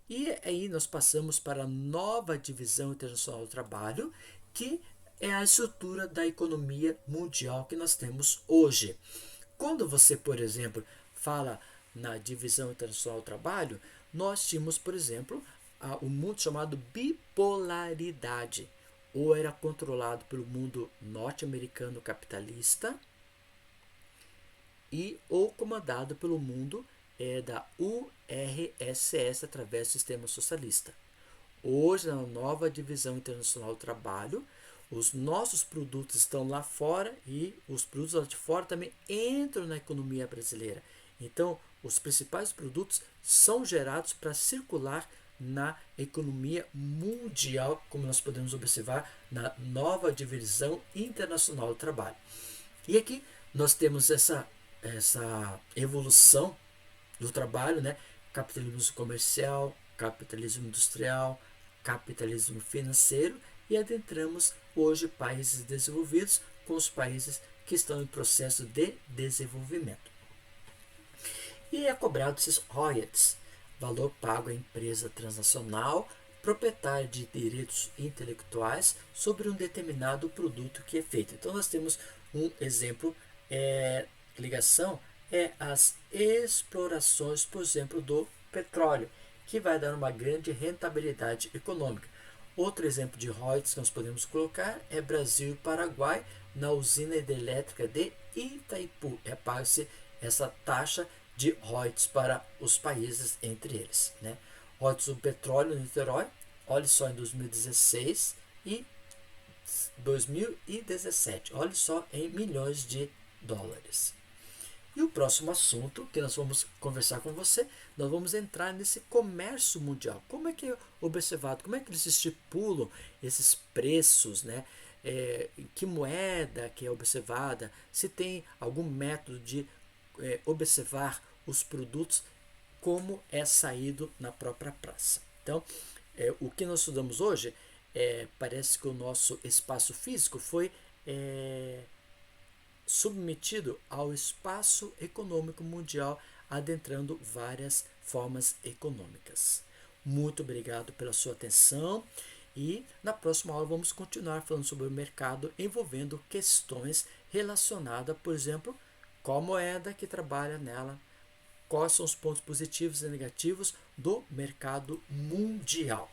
E aí nós passamos para a nova Divisão Internacional do Trabalho, que é a estrutura da economia mundial que nós temos hoje. Quando você, por exemplo, fala na Divisão Internacional do Trabalho, nós tínhamos, por exemplo, o mundo chamado bipolaridade. Ou era controlado pelo mundo norte-americano capitalista ou comandado pelo mundo da URSS através do sistema socialista. Hoje, na nova Divisão Internacional do Trabalho, os nossos produtos estão lá fora e os produtos lá de fora também entram na economia brasileira. Então, os principais produtos são gerados para circular na economia mundial, como nós podemos observar na nova Divisão Internacional do Trabalho. E aqui nós temos essa evolução do trabalho, né? Capitalismo comercial, capitalismo industrial, capitalismo financeiro, e adentramos hoje países desenvolvidos com os países que estão em processo de desenvolvimento. E é cobrado esses royalties, valor pago à empresa transnacional proprietária de direitos intelectuais sobre um determinado produto que é feito. Então nós temos um exemplo, ligação as explorações, por exemplo, do petróleo, que vai dar uma grande rentabilidade econômica. Outro exemplo de royalties que nós podemos colocar é Brasil e Paraguai, na usina hidrelétrica de Itaipu. Paga-se essa taxa de royalties para os países entre eles, né? Royalties do petróleo no Niterói, olha só, em 2016 e 2017, olha só, em milhões de dólares. E o próximo assunto que nós vamos conversar com você, nós vamos entrar nesse comércio mundial. Como é que é observado, como é que eles estipulam esses preços, né? Que moeda que é observada, se tem algum método de observar os produtos, como é saído na própria praça. Então, o que nós estudamos hoje, parece que o nosso espaço físico foi submetido ao espaço econômico mundial, adentrando várias formas econômicas. Muito obrigado pela sua atenção e na próxima aula vamos continuar falando sobre o mercado envolvendo questões relacionadas, por exemplo, qual moeda que trabalha nela, quais são os pontos positivos e negativos do mercado mundial.